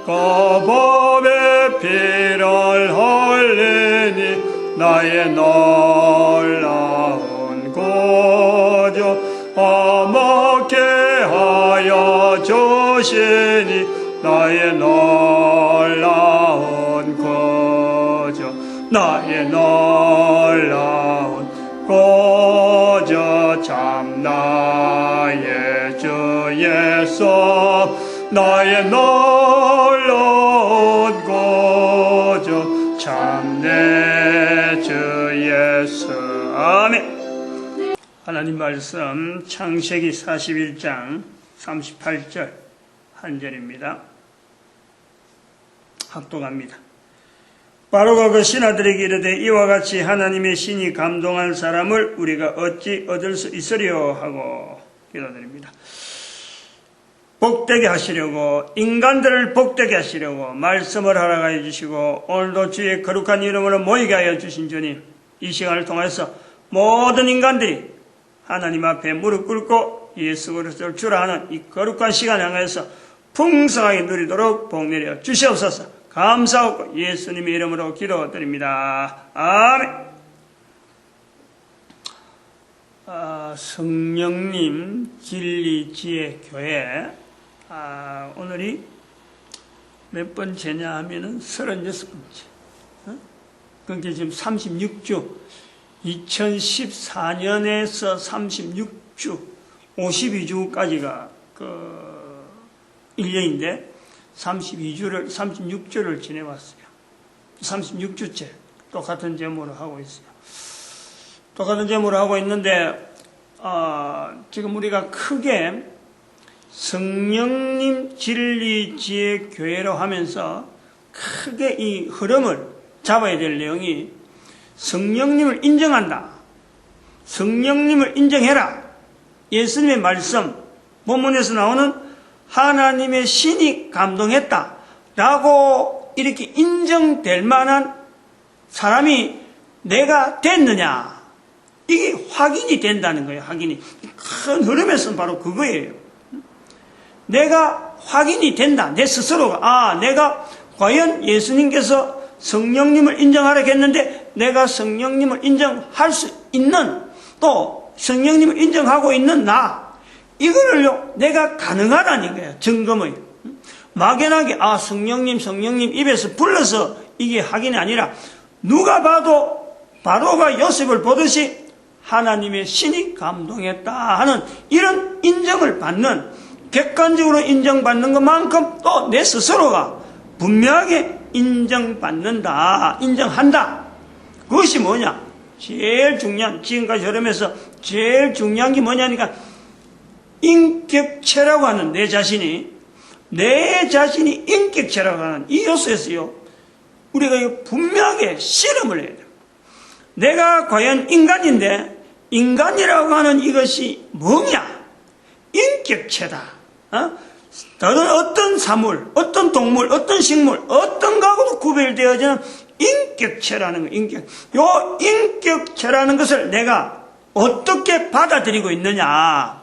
거법의 피를 흘리니 나의 놀라운 구주 화목케 하여 주시니 나의 놀라운 구주 나의 놀라운 구주 참 나의 주 예수 나의 놀라운 구주 참 내 주 예수. 아멘. 하나님 말씀 창세기 41장 38절 한 절입니다. 합독합니다. 바로가 그 신하들에게 이르되 이와 같이 하나님의 신이 감동한 사람을 우리가 어찌 얻을 수 있으리요 하고 기도드립니다. 복되게 하시려고 인간들을 복되게 하시려고 말씀을 허락하여 주시고 오늘도 주의 거룩한 이름으로 모이게 하여 주신 주님, 이 시간을 통해서 모든 인간들이 하나님 앞에 무릎 꿇고 예수 그리스도를 주라 하는 이 거룩한 시간을 향해서 풍성하게 누리도록 복 내려 주시옵소서. 감사하고 예수님의 이름으로 기도드립니다. 아멘. 성령님 진리 지혜 교회, 오늘이 몇 번째냐 하면은 36번째. 그게 지금 36주, 2014년에서 36주, 52주까지가 그 1년인데 36주를 지내왔어요. 36주째 똑같은 제목으로 하고 있어요. 똑같은 제목으로 하고 있는데 지금 우리가 크게 성령님 진리 지혜 교회로 하면서 크게 이 흐름을 잡아야 될 내용이 성령님을 인정한다. 성령님을 인정해라. 예수님의 말씀 본문에서 나오는 하나님의 신이 감동했다 라고 이렇게 인정될 만한 사람이 내가 됐느냐, 이게 확인이 된다는 거예요. 확인이. 큰 흐름에서는 바로 그거예요. 내가 확인이 된다. 내 스스로가 내가 과연 예수님께서 성령님을 인정하라고 했는데 내가 성령님을 인정할 수 있는, 또 성령님을 인정하고 있는 나, 이거를요 내가 가능하다는 거예요. 점검의. 막연하게 성령님 입에서 불러서 이게 확인이 아니라 누가 봐도 바로가 요셉을 보듯이 하나님의 신이 감동했다 하는 이런 인정을 받는, 객관적으로 인정받는 것만큼 또 내 스스로가 분명하게 인정받는다, 인정한다. 그것이 뭐냐? 제일 중요한, 지금까지 흐름에서 제일 중요한 게 뭐냐니까 인격체라고 하는 내 자신이 인격체라고 하는 이 요소에서요 우리가 이거 분명하게 실험을 해야 돼요. 내가 과연 인간인데 인간이라고 하는 이것이 뭐냐? 인격체다. 다른 어떤 사물, 어떤 동물, 어떤 식물, 어떤 거하고도 구별되어지는 인격체라는 거. 요 인격체라는 것을 내가 어떻게 받아들이고 있느냐.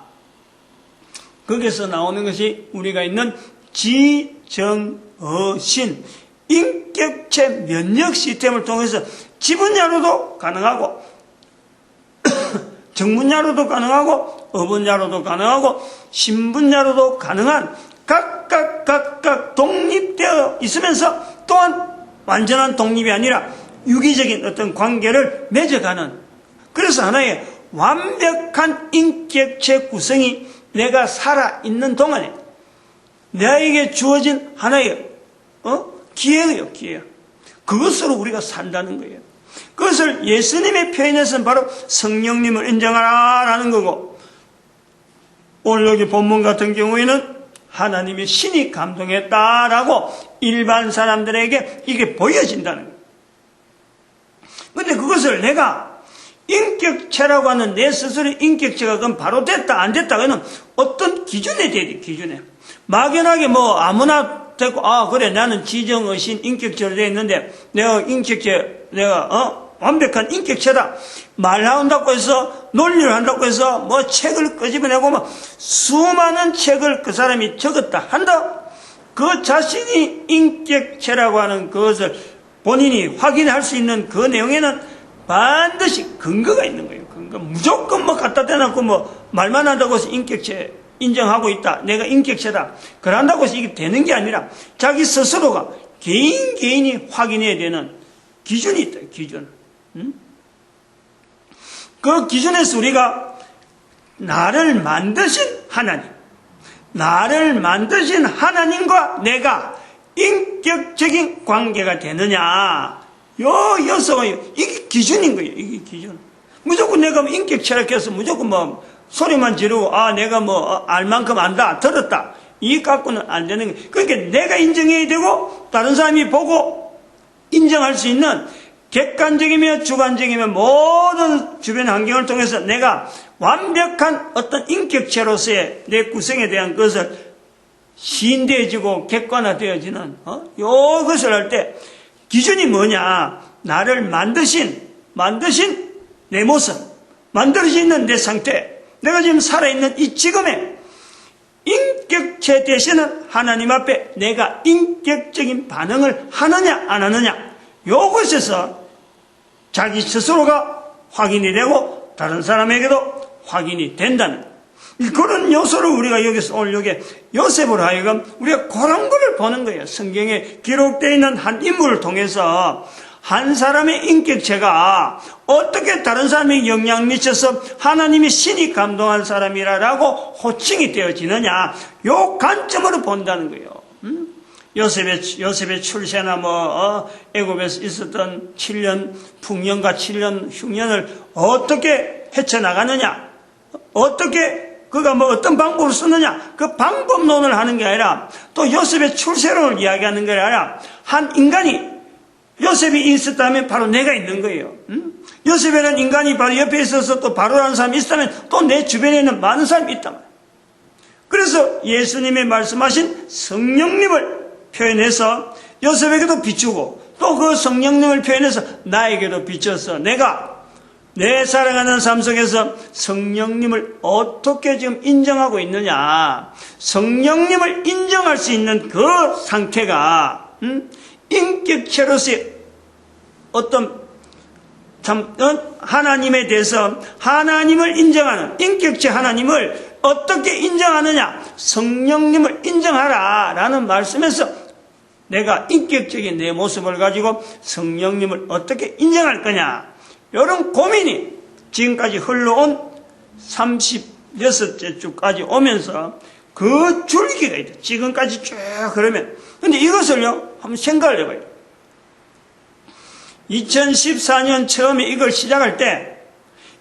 거기서 나오는 것이 우리가 있는 지정어신, 인격체 면역 시스템을 통해서 지분자로도 가능하고 정분자로도 가능하고 어분자로도 가능하고 신분자로도 가능한 각각 독립되어 있으면서 또한 완전한 독립이 아니라 유기적인 어떤 관계를 맺어가는, 그래서 하나의 완벽한 인격체 구성이 내가 살아있는 동안에 나에게 주어진 하나의 기회예요. 기회. 그것으로 우리가 산다는 거예요. 그것을 예수님의 표현에서는 바로 성령님을 인정하라라는 거고, 오늘 여기 본문 같은 경우에는 하나님의 신이 감동했다라고 일반 사람들에게 이게 보여진다는 거예요. 그런데 그것을 내가 인격체라고 하는 내 스스로의 인격체가 그럼 바로 됐다 안 됐다, 그는 어떤 기준에 돼야 돼. 기준에 막연하게 아무나 되고 그래 나는 지정의신 인격체로 되어 있는데 내가 인격체, 내가 완벽한 인격체다 말한다고 해서, 논리를 한다고 해서 책을 끄집어내고 수많은 책을 그 사람이 적었다 한다. 그 자신이 인격체라고 하는 그것을 본인이 확인할 수 있는 그 내용에는 반드시 근거가 있는 거예요. 근거. 무조건 뭐 갖다 대놓고 뭐 말만 한다고 해서 인격체 인정하고 있다. 내가 인격체다. 그런다고 해서 이게 되는 게 아니라 자기 스스로가 개인이 확인해야 되는 기준이 있다. 기준. 그 기준에서 우리가 나를 만드신 하나님, 나를 만드신 하나님과 내가 인격적인 관계가 되느냐. 여서가 이게 기준인 거예요. 이게 기준. 무조건 내가 인격체라 해서 무조건 뭐 소리만 지르고 내가 뭐 알 만큼 안다, 들었다. 이 갖고는 안 되는 거예요. 그러니까 내가 인정해야 되고 다른 사람이 보고 인정할 수 있는 객관적이며 주관적이며 모든 주변 환경을 통해서 내가 완벽한 어떤 인격체로서의 내 구성에 대한 것을 시인되어지고 객관화되어지는 이것을 할 때 기준이 뭐냐? 나를 만드신 내 모습, 만들어지는 내 상태, 내가 지금 살아있는 이 지금의 인격체 되시는 하나님 앞에 내가 인격적인 반응을 하느냐 안 하느냐, 이것에서 자기 스스로가 확인이 되고 다른 사람에게도 확인이 된다는 그런 요소를 우리가 여기서 오늘 여기 요셉으로 하여금 우리가 그런 거를 보는 거예요. 성경에 기록되어 있는 한 인물을 통해서 한 사람의 인격체가 어떻게 다른 사람에게 영향을 미쳐서 하나님이 신이 감동한 사람이라고 호칭이 되어지느냐, 요 관점으로 본다는 거예요. 요셉의 출세나 애굽에서 있었던 7년 풍년과 7년 흉년을 어떻게 헤쳐나가느냐, 어떻게 그가 어떤 방법을 쓰느냐, 그 방법론을 하는 게 아니라 또 요셉의 출세론을 이야기하는 게 아니라 한 인간이 요셉이 있었다면 바로 내가 있는 거예요. 요셉이라는 인간이 바로 옆에 있어서 또 바로라는 사람이 있다면 또 내 주변에는 많은 사람이 있단 말이에요. 그래서 예수님이 말씀하신 성령님을 표현해서 요셉에게도 비추고 또 그 성령님을 표현해서 나에게도 비춰서 내가 내 살아가는 삶 속에서 성령님을 어떻게 지금 인정하고 있느냐, 성령님을 인정할 수 있는 그 상태가 인격체로서의 어떤 하나님에 대해서 하나님을 인정하는 인격체 하나님을 어떻게 인정하느냐, 성령님을 인정하라 라는 말씀에서 내가 인격적인 내 모습을 가지고 성령님을 어떻게 인정할 거냐, 이런 고민이 지금까지 흘러온 36째 주까지 오면서 그 줄기가 있다. 지금까지 쭉 그러면. 근데 이것을요, 한번 생각을 해봐요. 2014년 처음에 이걸 시작할 때,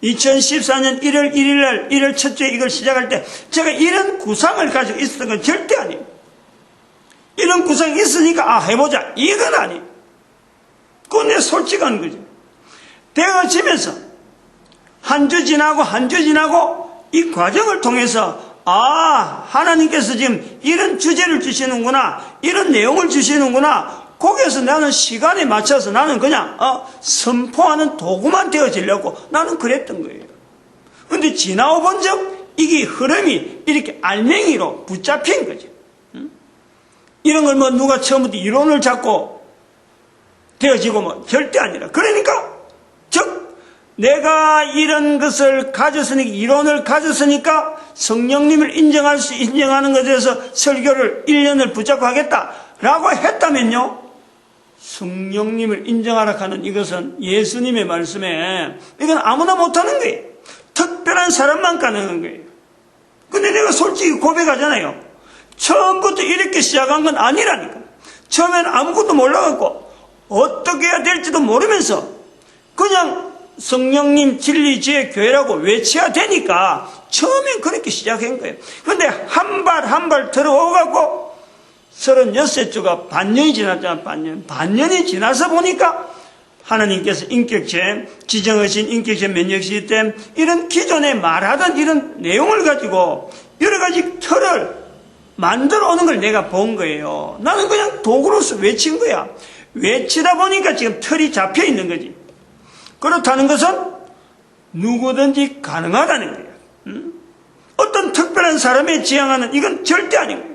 2014년 1월 1일 날, 1월 첫째 이걸 시작할 때, 제가 이런 구상을 가지고 있었던 건 절대 아니에요. 이런 구상이 있으니까, 해보자. 이건 아니에요. 그건 내 솔직한 거죠. 대가 지면서, 한 주 지나고, 이 과정을 통해서, 하나님께서 지금 이런 주제를 주시는구나, 이런 내용을 주시는구나, 거기에서 나는 시간에 맞춰서 나는 그냥, 선포하는 도구만 되어지려고 나는 그랬던 거예요. 근데 지나고 본 적, 이게 흐름이 이렇게 알맹이로 붙잡힌 거죠. 이런 걸 누가 처음부터 이론을 잡고 되어지고 절대 아니라. 그러니까, 즉, 내가 이런 것을 가졌으니까, 이론을 가졌으니까 성령님을 인정하는 것에 대해서 설교를 1년을 붙잡고 하겠다라고 했다면요, 성령님을 인정하라 하는 이것은 예수님의 말씀에 이건 아무나 못하는 거예요. 특별한 사람만 가능한 거예요. 근데 내가 솔직히 고백하잖아요. 처음부터 이렇게 시작한 건 아니라니까. 처음에는 아무것도 몰라갖고 어떻게 해야 될지도 모르면서 그냥 성령님 진리 지혜 교회라고 외쳐야 되니까 처음엔 그렇게 시작한 거예요. 근데 한 발 들어오갖고 36주가 반년이 지났잖아. 반년이 지나서 보니까 하나님께서 인격체, 지정하신 인격체 면역 시스템, 이런 기존에 말하던 이런 내용을 가지고 여러 가지 틀을 만들어 오는 걸 내가 본 거예요. 나는 그냥 도구로서 외친 거야. 외치다 보니까 지금 틀이 잡혀 있는 거지. 그렇다는 것은 누구든지 가능하다는 거예요. 어떤 특별한 사람의 지향하는 이건 절대 아닌 거예요.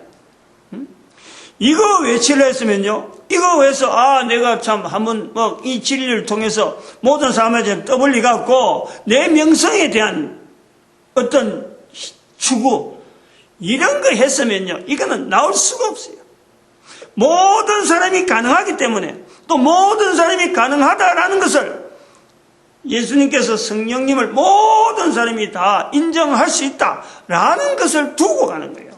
이거 외치려 했으면요, 이거 해서, 아, 내가 참 한번 이 진리를 통해서 모든 사람에게 떠벌리 갖고 내 명성에 대한 어떤 추구, 이런 거 했으면요, 이거는 나올 수가 없어요. 모든 사람이 가능하기 때문에, 또 모든 사람이 가능하다라는 것을 예수님께서 성령님을 모든 사람이 다 인정할 수 있다라는 것을 두고 가는 거예요.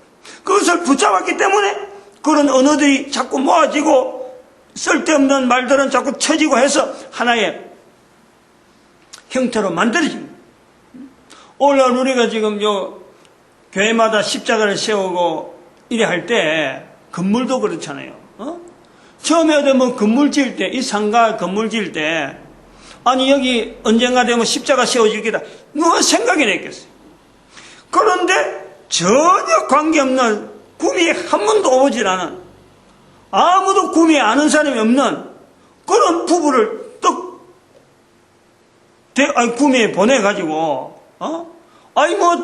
그것을 붙잡았기 때문에 그런 언어들이 자꾸 모아지고 쓸데없는 말들은 자꾸 쳐지고 해서 하나의 형태로 만들어집니다. 오늘날 우리가 지금 교회마다 십자가를 세우고 이래 할 때 건물도 그렇잖아요. 처음에 건물 지을 때, 이 상가 건물 지을 때, 아니 여기 언젠가 되면 십자가 세워질 게다 누가 생각이 냈겠어요. 그런데 전혀 관계없는, 구미에 한 번도 오질 않은, 아무도 구미에 아는 사람이 없는 그런 부부를 구미에 보내가지고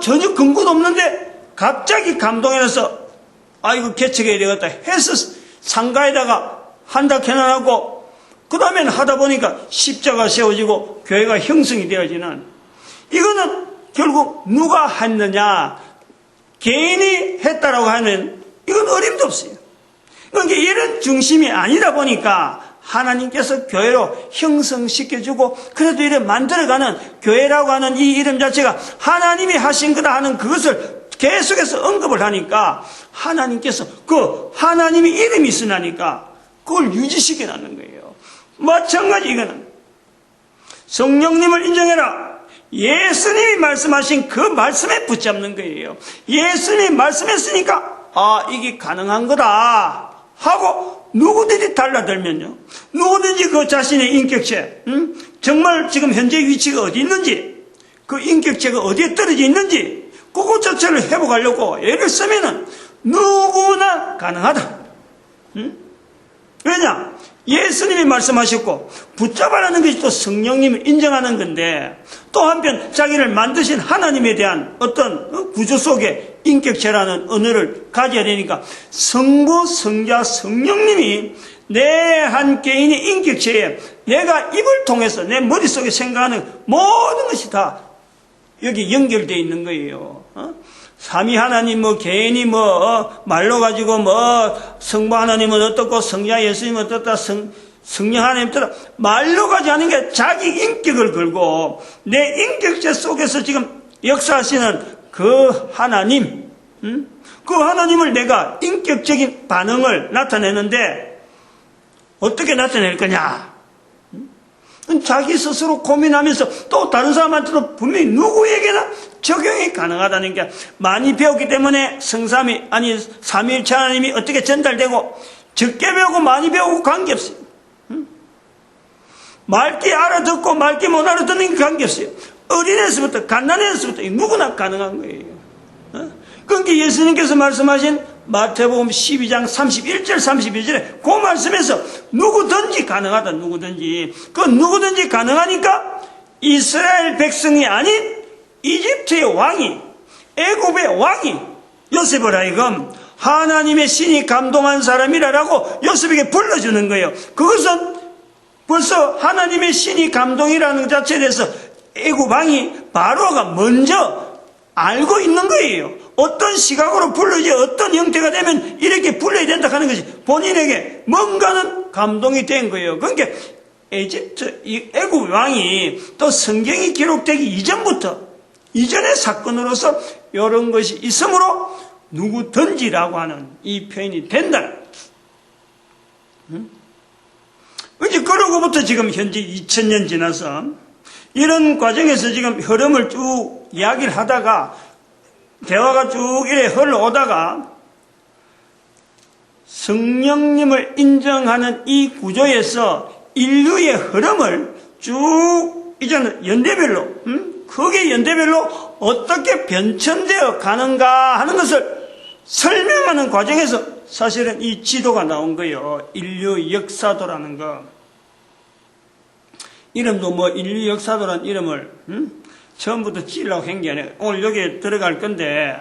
전혀 근거도 없는데 갑자기 감동해서 이거 개척해야 되겠다 해서 상가에다가 한다 해놔놓고, 그 다음에는 하다 보니까 십자가 세워지고 교회가 형성이 되어지는, 이거는 결국 누가 했느냐, 개인이 했다라고 하면 이건 어림도 없어요. 그러니까 이런 중심이 아니다 보니까 하나님께서 교회로 형성시켜주고, 그래도 이래 만들어가는 교회라고 하는 이 이름 자체가 하나님이 하신 거다 하는 그것을 계속해서 언급을 하니까, 하나님께서 그 하나님의 이름이 있으니까 그걸 유지시켜 놨는 거예요. 마찬가지 이거는 성령님을 인정해라. 예수님이 말씀하신 그 말씀에 붙잡는 거예요. 예수님이 말씀했으니까 이게 가능한 거다 하고 누구든지 달라들면요, 누구든지 그 자신의 인격체, 정말 지금 현재 위치가 어디 있는지, 그 인격체가 어디에 떨어져 있는지 그것 자체를 회복하려고 애를 쓰면은 누구나 가능하다. 왜냐? 예수님이 말씀하셨고 붙잡아라는 것이 또 성령님을 인정하는 건데, 또 한편 자기를 만드신 하나님에 대한 어떤 구조 속에 인격체라는 언어를 가져야 되니까 성부, 성자, 성령님이 내 한 개인의 인격체에 내가 입을 통해서 내 머릿속에 생각하는 모든 것이 다 여기 연결되어 있는 거예요. 삼위 하나님 개인이 말로 가지고 성부 하나님은 어떻고 성자 예수님은 어떻다, 성령 하나님 어떻다, 말로 가지 않은 게 자기 인격을 걸고 내 인격체 속에서 지금 역사하시는 그 하나님, 그 하나님을 내가 인격적인 반응을 나타내는데 어떻게 나타낼 거냐? 자기 스스로 고민하면서 또 다른 사람한테도 분명히 누구에게나 적용이 가능하다는 게, 많이 배웠기 때문에 삼위일체 하나님이 어떻게 전달되고, 적게 배우고 많이 배우고 관계없어요. 맑게 알아듣고 맑게 못 알아듣는 게 관계없어요. 어린애에서부터 갓난애에서부터 누구나 가능한 거예요. 그러니까 예수님께서 말씀하신 마태복음 12장 31절 32절에 그 말씀에서 누구든지 가능하다, 누구든지. 그 누구든지 가능하니까 이스라엘 백성이 아닌 이집트의 왕이, 애굽의 왕이 요셉을 하여금 하나님의 신이 감동한 사람이라고 요셉에게 불러주는 거예요. 그것은 벌써 하나님의 신이 감동이라는 것 자체에 대해서 애굽 왕이 바로가 먼저 알고 있는 거예요. 어떤 시각으로 불러야지, 어떤 형태가 되면 이렇게 불러야 된다 하는 것이 본인에게 뭔가는 감동이 된 거예요. 그러니까 애굽 왕이 또 성경이 기록되기 이전의 사건으로서 이런 것이 있으므로 누구든지라고 하는 이 표현이 된다. 이제 그러고부터 지금 현재 2000년 지나서 이런 과정에서 지금 흐름을 쭉 이야기를 하다가 대화가 쭉 이래 흘러오다가 성령님을 인정하는 이 구조에서 인류의 흐름을 쭉 이제는 연대별로, 크게 연대별로 어떻게 변천되어 가는가 하는 것을 설명하는 과정에서 사실은 이 지도가 나온 거예요. 인류 역사도라는 거. 이름도 인류 역사도라는 이름을 처음부터 지으려고 한 게 아니라 오늘 여기에 들어갈 건데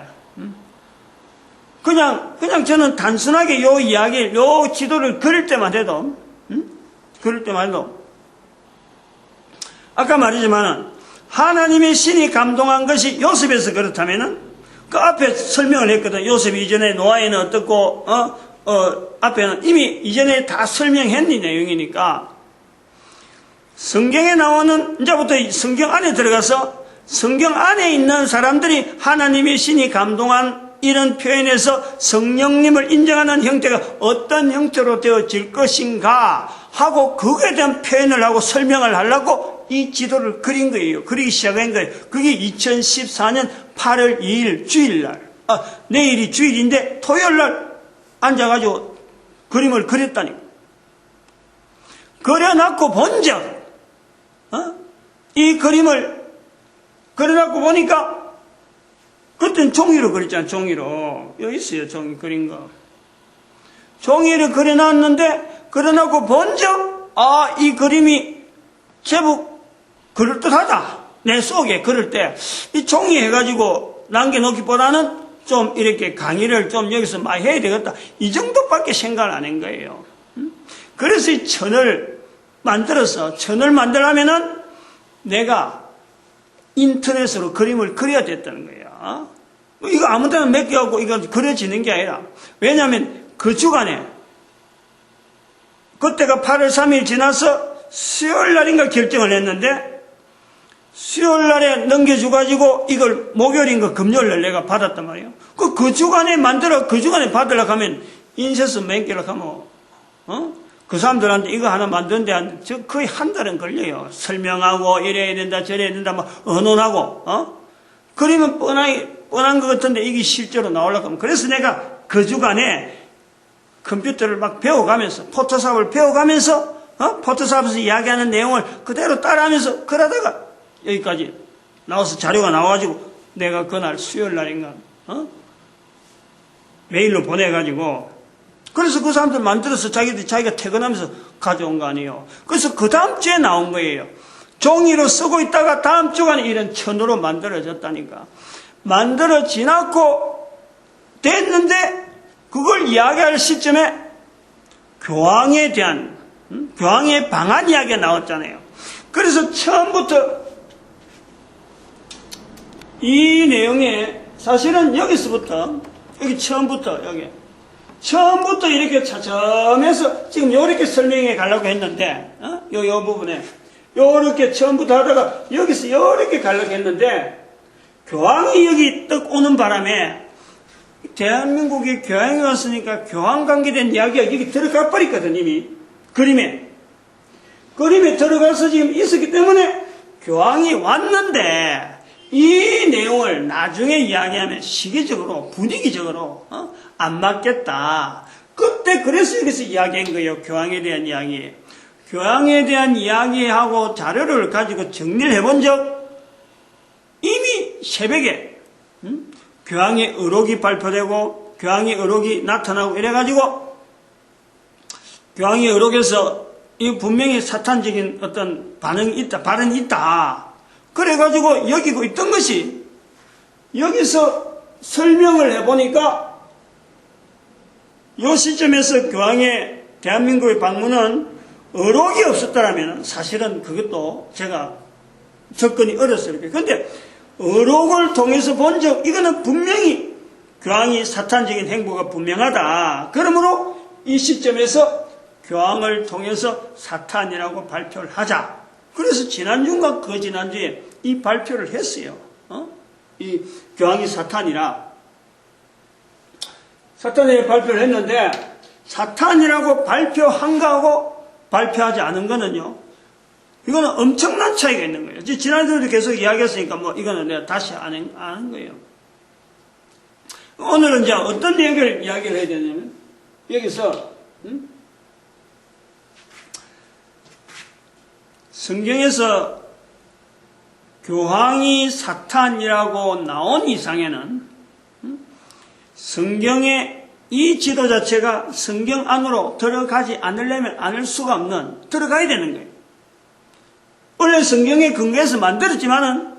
그냥 저는 단순하게 요 이야기, 요 지도를 그릴 때만 해도, 그릴 때만 해도, 아까 말했지만은, 하나님의 신이 감동한 것이 요셉에서 그렇다면은, 그 앞에 설명을 했거든. 요셉이 이전에 노아에는 어떻고, 앞에는 이미 이전에 다 설명했는 내용이니까, 성경에 나오는, 이제부터 성경 안에 들어가서, 성경 안에 있는 사람들이 하나님의 신이 감동한 이런 표현에서 성령님을 인정하는 형태가 어떤 형태로 되어질 것인가 하고 그거에 대한 표현을 하고 설명을 하려고 이 지도를 그린 거예요. 그리기 시작한 거예요. 그게 2014년 8월 2일 주일날. 내일이 주일인데 토요일날 앉아가지고 그림을 그렸다니까. 그려놓고 본 적, 이 그림을 그려놓고 보니까 그때는 종이로 그렸잖아. 종이로. 여기 있어요. 종이 그린 거. 종이를 그려놨는데 그려놓고 본 적, 이 그림이 제법 그럴듯하다. 내 속에 그럴 때 이 종이 해가지고 남겨놓기보다는 좀 이렇게 강의를 좀 여기서 많이 해야 되겠다. 이 정도밖에 생각을 안 한 거예요. 그래서 이 천을 만들어서 천을 만들려면은 내가 인터넷으로 그림을 그려야 됐다는 거예요. 이거 아무 데나 맡겨갖고 이거 그려지는 게 아니라, 왜냐하면 그 주간에, 그때가 8월 3일 지나서 수요일 날인가 결정을 했는데, 수요일 날에 넘겨줘가지고 이걸 목요일인가 금요일 날 내가 받았단 말이에요. 그 주간에 만들어, 그 주간에 받으려고 하면 인쇄서 맡기려고 하면, 그 사람들한테 이거 하나 만드는데 거의 한 달은 걸려요. 설명하고 이래야 된다 저래야 된다 막 언론하고 그러면 뻔한 것 같은데 이게 실제로 나오려고 하면, 그래서 내가 그 주간에 컴퓨터를 막 배워가면서 포토샵을 배워가면서 포토샵에서 이야기하는 내용을 그대로 따라하면서 그러다가 여기까지 나와서 자료가 나와가지고 내가 그날 수요일 날인가 메일로 보내가지고, 그래서 그 사람들 만들어서 자기가 퇴근하면서 가져온 거 아니에요. 그래서 그 다음 주에 나온 거예요. 종이로 쓰고 있다가 다음 주간에 이런 천으로 만들어졌다니까. 만들어지고 됐는데 그걸 이야기할 시점에 교황에 대한, 교황의 방한 이야기가 나왔잖아요. 그래서 처음부터 이 내용에 사실은 여기서부터, 여기 처음부터 이렇게 차츰해서 지금 요렇게 설명해 가려고 했는데, 요 부분에 요렇게 처음부터 하다가 여기서 요렇게 가려고 했는데, 교황이 여기 딱 오는 바람에 대한민국에 교황이 왔으니까 교황 관계된 이야기가 여기 들어가 버렸거든. 이미 그림에 들어가서 지금 있었기 때문에 교황이 왔는데 이 내용을 나중에 이야기하면 시기적으로 분위기적으로 안 맞겠다. 그때 그래서 여기서 이야기한 거예요. 교황에 대한 이야기. 교황에 대한 이야기하고 자료를 가지고 정리를 해본 적, 이미 새벽에 교황의 의록이 발표되고 교황의 의록이 나타나고 이래가지고 교황의 의록에서 이 분명히 사탄적인 어떤 발언이 있다. 그래가지고 여기고 있던 것이, 여기서 설명을 해보니까 이 시점에서 교황의 대한민국의 방문은 의록이 없었다라면 사실은 그것도 제가 접근이 어렸어요. 그런데 의록을 통해서 본 적, 이거는 분명히 교황이 사탄적인 행보가 분명하다. 그러므로 이 시점에서 교황을 통해서 사탄이라고 발표를 하자. 그래서 지난주인가 그 지난주에 이 발표를 했어요. 이 교황이 사탄이라. 사탄이라고 발표를 했는데, 사탄이라고 발표한 거하고 발표하지 않은 거는요, 이거는 엄청난 차이가 있는 거예요. 지난주에도 계속 이야기했으니까 이거는 내가 다시 안 하는 거예요. 오늘은 이제 어떤 이야기를 해야 되냐면, 여기서 성경에서 교황이 사탄이라고 나온 이상에는 성경의 이 지도 자체가 성경 안으로 들어가지 않으려면 않을 수가 없는, 들어가야 되는 거예요. 원래 성경의 근거에서 만들었지만은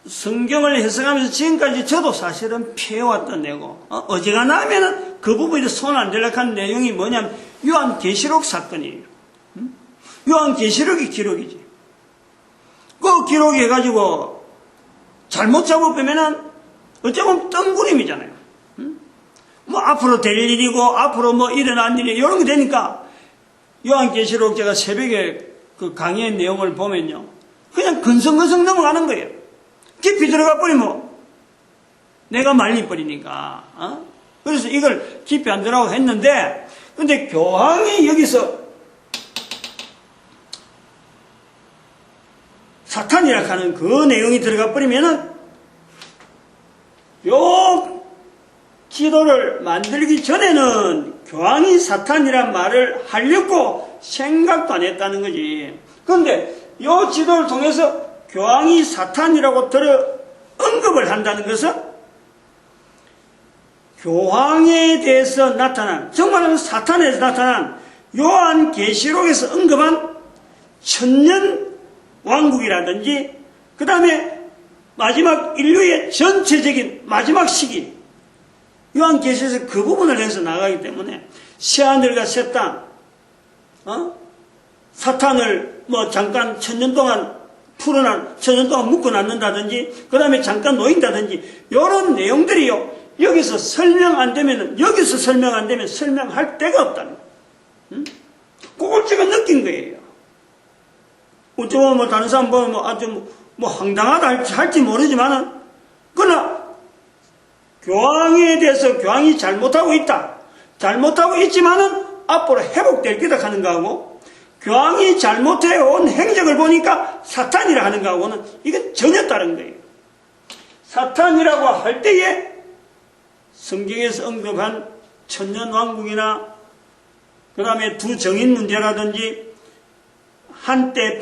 성경을 해석하면서 지금까지 저도 사실은 피해왔던 내고, 어지간하면은 하면은 그 부분에 손 안 대려고 하는 내용이 뭐냐면, 요한계시록 사건이에요. 요한계시록이 기록이지. 그 기록해가지고, 잘못 잡아보면은, 어쩌면 뜬구름이잖아요. 뭐, 앞으로 될 일이고, 앞으로 뭐 일어난 일이, 이런 게 되니까, 요한계시록 제가 새벽에 그 강의의 내용을 보면요. 그냥 근성근성 넘어가는 거예요. 깊이 들어가 버리면 내가 말리버리니까. 그래서 이걸 깊이 안 들어가고 했는데, 근데 교황이 여기서 사탄이라 하는 그 내용이 들어가 버리면은 요 기도를 만들기 전에는 교황이 사탄이란 말을 하려고 생각도 안 했다는 거지. 그런데 요 지도를 통해서 교황이 사탄이라고 언급을 한다는 것은 교황에 대해서 나타난, 정말로 사탄에서 나타난 요한계시록에서 언급한 천년 왕국이라든지 그 다음에 마지막 인류의 전체적인 마지막 시기, 요한계시록에서 그 부분을 해서 나가기 때문에 새하늘과 새 땅, 사탄을 뭐 잠깐 천년 동안 천년 동안 묶어놨는다든지, 그 다음에 잠깐 놓인다든지, 이런 내용들이요, 여기서 설명 안 되면은, 여기서 설명 안 되면 설명할 데가 없다는 거예요. 그걸 제가 느낀 거예요. 어쩌면 뭐 다른 사람 보면 뭐 아주 뭐 황당하다 할지 모르지만은, 그러나, 교황에 대해서 교황이 잘못하고 있다. 잘못하고 있지만은 앞으로 회복될 기다 하는 거하고, 교황이 잘못해온 행적을 보니까 사탄이라 하는 거하고는 이건 전혀 다른 거예요. 사탄이라고 할 때에 성경에서 언급한 천년왕국이나 그 다음에 두 정인 문제라든지 한때,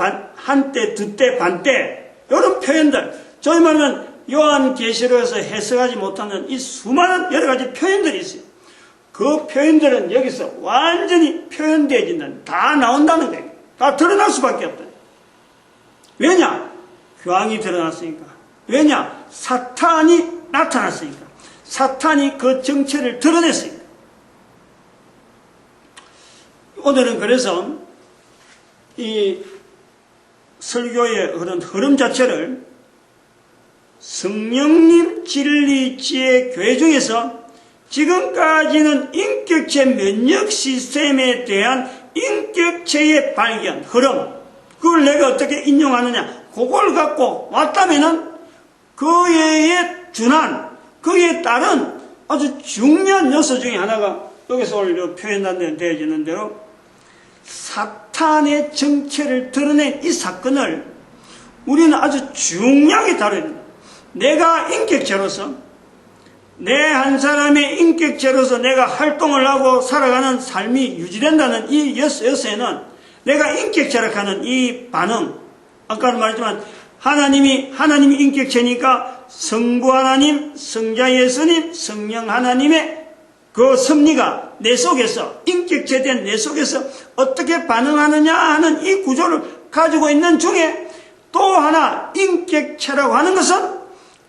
두때, 반때 이런 표현들, 저희 말하면 요한계시록에서 해석하지 못하는 이 수많은 여러 가지 표현들이 있어요. 그 표현들은 여기서 완전히 표현되어진다는, 다 나온다는 거예요. 다 드러날 수밖에 없다. 왜냐? 교황이 드러났으니까. 왜냐? 사탄이 나타났으니까. 사탄이 그 정체를 드러냈으니까. 오늘은 그래서 이 설교의 그런 흐름 자체를 성령님 진리 지혜 교회 중에서 지금까지는 인격체 면역 시스템에 대한 인격체의 발견, 흐름, 그걸 내가 어떻게 인용하느냐, 그걸 갖고 왔다면은 그에 준한, 그에 따른 아주 중요한 요소 중에 하나가 여기서 오늘 표현되어지는 대로 사탄의 정체를 드러낸 이 사건을 우리는 아주 중요하게 다뤄야 됩니다. 내가 인격체로서 내 한 사람의 인격체로서 내가 활동을 하고 살아가는 삶이 유지된다는 이 여서에는 내가 인격체라고 하는 이 반응, 아까도 말했지만 하나님이 인격체니까 성부 하나님, 성자 예수님, 성령 하나님의 그 섭리가 내 속에서, 인격체된 내 속에서 어떻게 반응하느냐 하는 이 구조를 가지고 있는 중에 또 하나 인격체라고 하는 것은,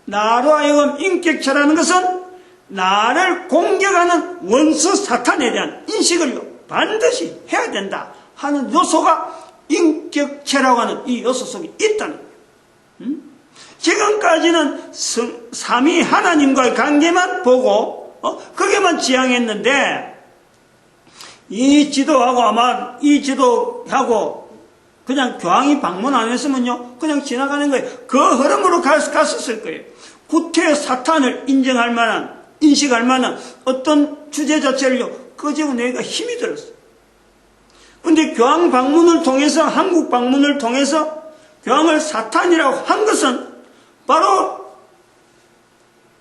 나로 하여금 인격체라는 것은 나를 공격하는 원수 사탄에 대한 인식을 반드시 해야 된다 하는 요소가 인격체라고 하는 이 요소 속에 있다는 거예요. 지금까지는 삼위 하나님과의 관계만 보고 그게만 지향했는데, 이 지도하고 그냥 교황이 방문 안 했으면요 그냥 지나가는 거예요. 그 흐름으로 갔었을 거예요. 구태 사탄을 인정할 만한, 인식할 만한 어떤 주제 자체를요 끄집어 내기가 힘이 들었어요. 근데 교황 방문을 통해서, 한국 방문을 통해서 교황을 사탄이라고 한 것은 바로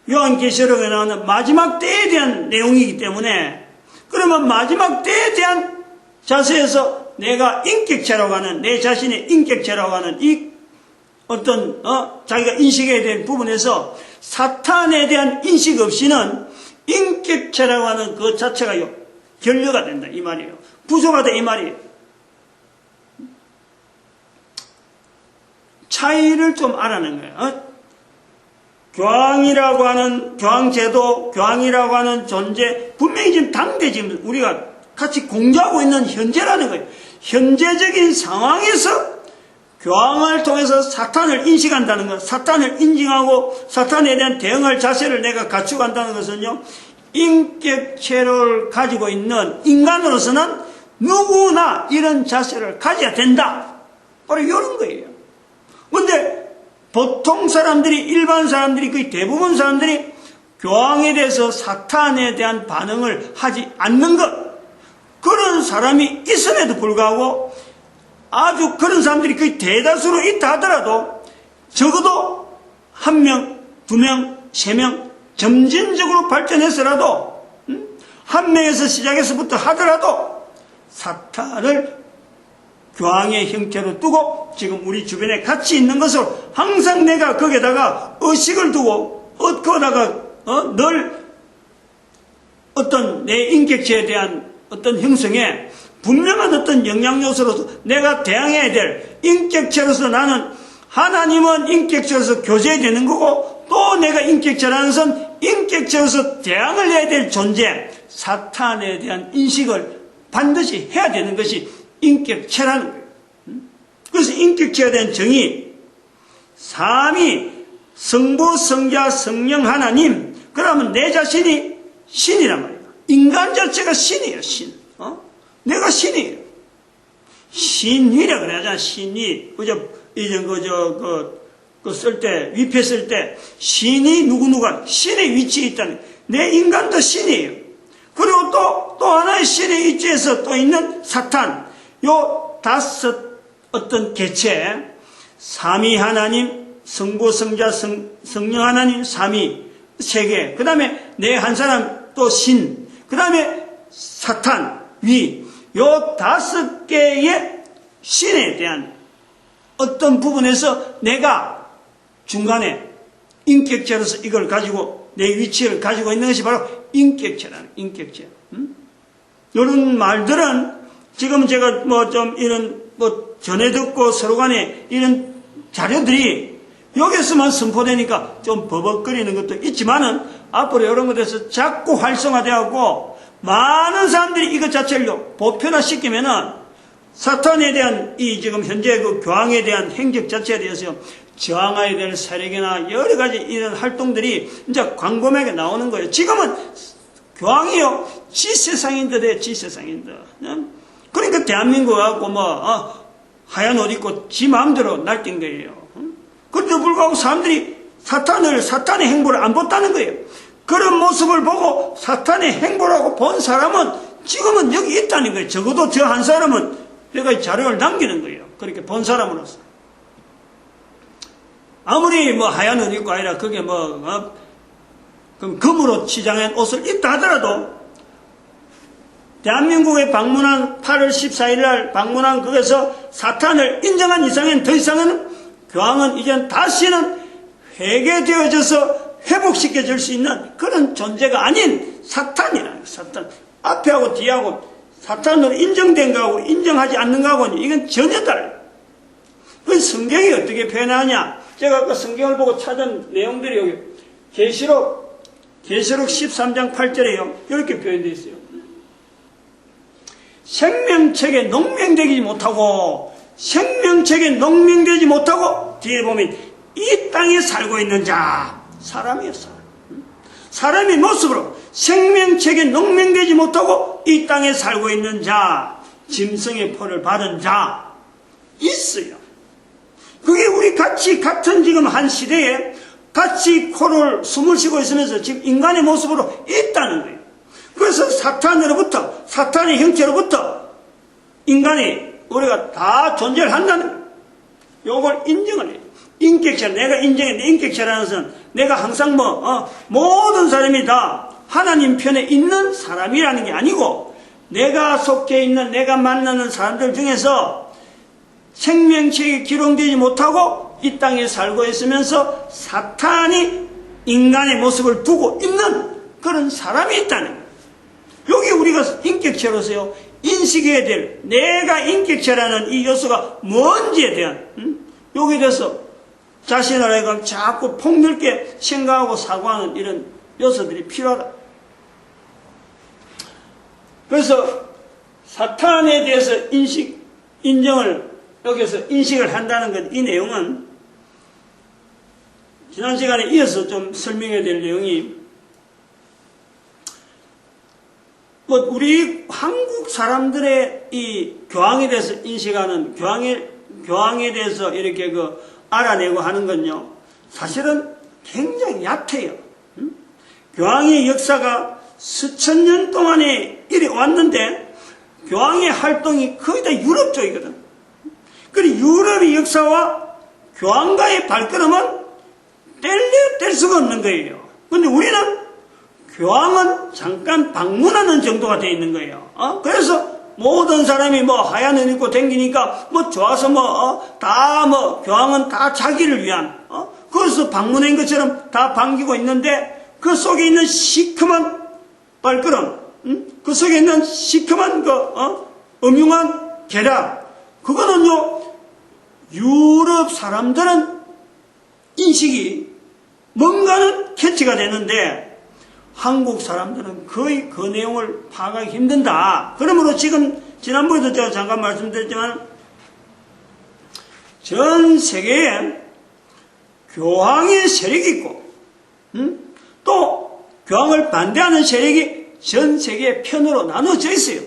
요한계시록에 나오는 마지막 때에 대한 내용이기 때문에, 그러면 마지막 때에 대한 자세에서 내가 인격체라고 하는, 내 자신의 인격체라고 하는 이 어떤 자기가 인식해야 될 부분에서 사탄에 대한 인식 없이는 인격체라고 하는 그 자체가 결여가 된다 이 말이에요. 부조가 돼 이 말이에요. 차이를 좀 알아낸 거예요. 교황이라고 하는 교황제도, 교황이라고 하는 존재, 분명히 지금 당대 지금 우리가 같이 공유하고 있는 현재라는 거예요. 현재적인 상황에서 교황을 통해서 사탄을 인식한다는 것, 사탄을 인정하고 사탄에 대한 대응할 자세를 내가 갖추간다는 것은요, 인격체를 가지고 있는 인간으로서는 누구나 이런 자세를 가져야 된다. 바로 이런 거예요. 그런데 보통 사람들이, 일반 사람들이, 거의 대부분 사람들이 교황에 대해서 사탄에 대한 반응을 하지 않는 것, 그런 사람이 있음에도 불구하고 아주 그런 사람들이 거의 대다수로 있다 하더라도 적어도 1명, 2명, 3명 점진적으로 발전해서라도 1명에서 시작해서부터 하더라도 사탄을 교황의 형태로 두고 지금 우리 주변에 같이 있는 것을 항상 내가 거기에다가 의식을 두고 거기다가 늘 어떤 내 인격체에 대한 어떤 형성에 분명한 어떤 영향요소로서 내가 대항해야 될 인격체로서 나는 하나님은 인격체로서 교제해야 되는 거고 또 내가 인격체라는 것은 인격체로서 대항을 해야 될 존재 사탄에 대한 인식을 반드시 해야 되는 것이 인격체라는 거예요. 그래서 인격체에 대한 정의 삼위 성부 성자 성령 하나님 그러면 내 자신이 신이란 말이에요. 인간 자체가 신이에요. 신. 내가 신이에요. 신이라 그래야잖아. 신이 쓸 때 위패 쓸 때 신이 누구누가 신의 위치에 있다는 내 인간도 신이에요. 그리고 또 하나의 신의 위치에서 또 있는 사탄 요 5 어떤 개체 삼위 하나님 성부 성자 성령 하나님 삼위 3개 그 다음에 내 한 사람 또 신 그 다음에 사탄 위 요 5개의 신에 대한 어떤 부분에서 내가 중간에 인격체로서 이걸 가지고 내 위치를 가지고 있는 것이 바로 인격체라는 인격체. 이런 말들은 지금 제가 전해 듣고 서로 간에 이런 자료들이 여기서만 선포되니까 좀 버벅거리는 것도 있지만은 앞으로 이런 것에서 자꾸 활성화되었고 많은 사람들이 이것 자체를 보편화시키면은 사탄에 대한 이 지금 현재 그 교황에 대한 행적 자체에 대해서 저항해야 될 세력이나 여러 가지 이런 활동들이 이제 광범위하게 나오는 거예요. 지금은 교황이요 지세상인들 지세상인들. 그러니까 대한민국 갖고 하얀 옷 입고 지 마음대로 날뛴 거예요. 그런데도 불구하고 사람들이 사탄의 행보를 안 봤다는 거예요. 그런 모습을 보고 사탄의 행보라고 본 사람은 지금은 여기 있다는 거예요. 적어도 저 한 사람은 내가 자료를 남기는 거예요. 그렇게 본 사람으로서. 아무리 하얀 옷 입고 아니라 그게 그럼 금으로 치장한 옷을 입다 하더라도 대한민국에 방문한 8월 14일 날 방문한 거기서 사탄을 인정한 이상엔 더 이상은 교황은 이제 다시는 회개되어져서 회복시켜줄 수 있는 그런 존재가 아닌 사탄이라는 거예요. 사탄. 앞에하고 뒤하고 사탄으로 인정된 거하고 인정하지 않는 거하고는 이건 전혀 달라요. 그 성경이 어떻게 표현하냐? 제가 아까 성경을 보고 찾은 내용들이 여기 계시록 13장 8절에요. 이렇게 표현되어 있어요. 생명책에 농명되지 못하고 뒤에 보면 이 땅에 살고 있는 자 사람이었어. 사람의 모습으로 생명책에 농명되지 못하고 이 땅에 살고 있는 자 짐승의 포를 받은 자 있어요. 그게 우리 같은 지금 한 시대에 같이 코를 숨을 쉬고 있으면서 지금 인간의 모습으로 있다는 거예요. 그래서 사탄으로부터 사탄의 형체로부터 인간이 우리가 다 존재를 한다는 거예요. 요걸 인정을 해요. 인격체, 내가 인정해. 내 인격체라는 것은 내가 항상 모든 사람이 다 하나님 편에 있는 사람이라는 게 아니고 내가 속해 있는 내가 만나는 사람들 중에서 생명책에 기록되지 못하고 이 땅에 살고 있으면서 사탄이 인간의 모습을 두고 있는 그런 사람이 있다는 거예요. 여기 우리가 인격체로서요 인식해야 될 내가 인격체라는 이 요소가 뭔지에 대한 여기에 대해서 자신을 하여금 자꾸 폭넓게 생각하고 사고하는 이런 요소들이 필요하다. 그래서 사탄에 대해서 여기서 인식을 한다는 것, 이 내용은 지난 시간에 이어서 좀 설명해야 될 내용이, 우리 한국 사람들의 이 교황에 대해서 인식하는, 교황에 대해서 이렇게 알아내고 하는 건요, 사실은 굉장히 얕아요. 교황의 역사가 수천 년 동안에 이래 왔는데, 교황의 활동이 거의 다 유럽 쪽이거든. 그리고 유럽의 역사와 교황과의 발걸음은 뗄 수가 없는 거예요. 근데 우리는 교황은 잠깐 방문하는 정도가 되어 있는 거예요. 그래서 모든 사람이 하얀 옷 입고 댕기니까 좋아서 교황은 다 자기를 위한, 그래서 방문한 것처럼 다 반기고 있는데, 그 속에 있는 시커먼 발걸음, 그 속에 있는 시커먼 음흉한 계략, 그거는요, 유럽 사람들은 인식이 뭔가는 캐치가 되는데, 한국 사람들은 거의 그 내용을 파악하기 힘든다. 그러므로 지금 지난번에도 제가 잠깐 말씀드렸지만, 전 세계에 교황의 세력이 있고, 또 교황을 반대하는 세력이 전 세계의 편으로 나눠져 있어요.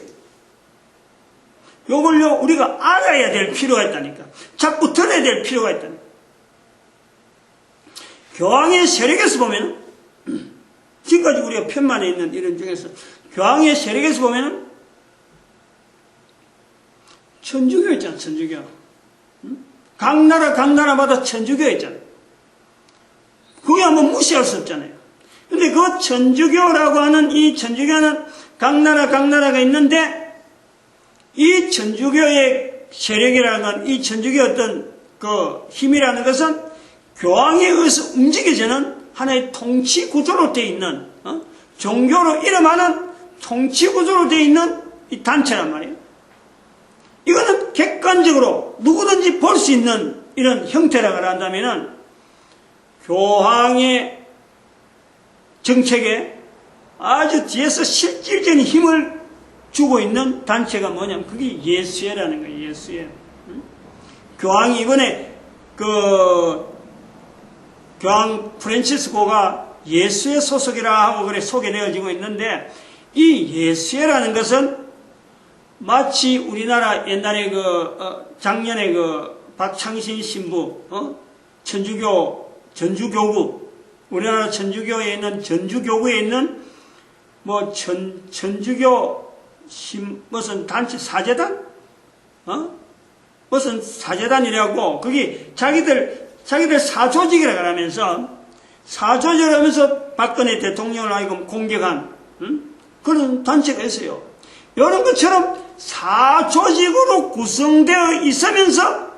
요걸요, 우리가 알아야 될 필요가 있다니까. 자꾸 들어야 될 필요가 있다니까. 교황의 세력에서 보면, 지금까지 우리가 편만에 있는 이런 중에서, 교황의 세력에서 보면, 천주교 있잖아, 천주교. 각 나라마다 천주교 있잖아. 그게 한번 무시할 수 없잖아요. 근데 그 천주교라고 하는 이 천주교는 각 나라가 있는데, 이 천주교의 세력이라는 건, 이 천주교의 어떤 힘이라는 것은 교황에 의해서 움직여지는 하나의 통치 구조로 되어 있는, 종교로 이름하는 통치 구조로 되어 있는 이 단체란 말이에요. 이거는 객관적으로 누구든지 볼 수 있는 이런 형태라고 한다면은, 교황의 정책에 아주 뒤에서 실질적인 힘을 주고 있는 단체가 뭐냐면, 그게 예수회라는 거예요, 예수회. 교황이 이번에 교황 프란치스코가 예수회 소속이라 하고 그래 소개되어지고 있는데, 이 예수회라는 것은 마치 우리나라 옛날에 작년에 박창신 신부, 전주교구, 우리나라 천주교에 있는 전주교구에 있는 천주교 무슨 단체 사제단? 무슨 사제단이라고, 그게 자기들 사조직이라고 하면서, 박근혜 대통령을 하여금 공격한, 그런 단체가 있어요. 이런 것처럼 사조직으로 구성되어 있으면서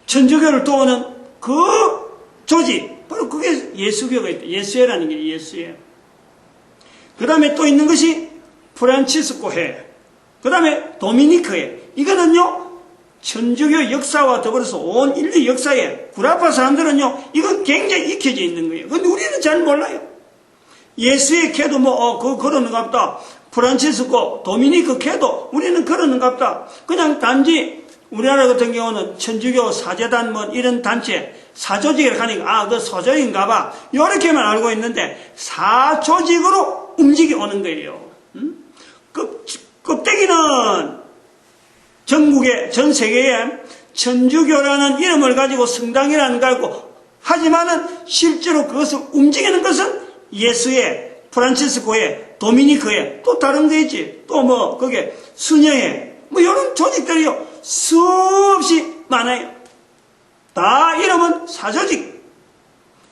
천주교를 도우는 그 조직, 바로 그게 예수교가 있다. 예수회라는 게 예수회. 그 다음에 또 있는 것이 프란치스코회, 그 다음에 도미니크회. 이거는요, 천주교 역사와 더불어서 온 인류 역사에 구라파 사람들은요, 이건 굉장히 익혀져 있는 거예요. 근데 우리는 잘 몰라요. 예수의 캐도 그러는가 보다. 프란치스코, 도미니크 캐도 우리는 그러는가 보다. 그냥 단지 우리나라 같은 경우는 천주교 사제단 이런 단체, 사조직이라고 하니까, 그 사조직인가 봐. 요렇게만 알고 있는데, 사조직으로 움직여오는 거예요. 껍데기는 전 세계에 천주교라는 이름을 가지고 성당이라는 걸 가지고 하지만은 실제로 그것을 움직이는 것은 예수의, 프란치스코의, 도미니크의, 또 다른 데 있지. 또 그게 수녀의, 이런 조직들이요, 수없이 많아요. 다 이름은 사조직.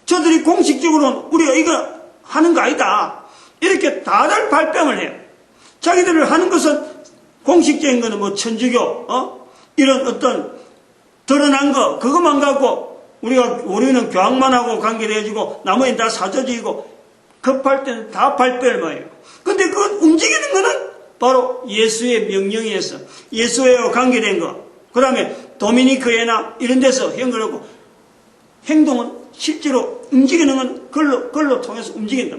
저들이 공식적으로는 우리가 이거 하는 거 아니다, 이렇게 다들 발뺌을 해요. 자기들을 하는 것은 공식적인 거는 천주교, 이런 어떤 드러난 거, 그것만 갖고 우리는 교황만 하고 관계되어지고 나머지는 다 사조직이고, 급할 때는 다 발표를 해요. 근데 그 움직이는 거는 바로 예수의 명령에 의해서, 예수와 관계된 거, 그 다음에 도미니크회나 이런 데서 연결하고, 행동은 실제로 움직이는 건 글로 통해서 움직인다.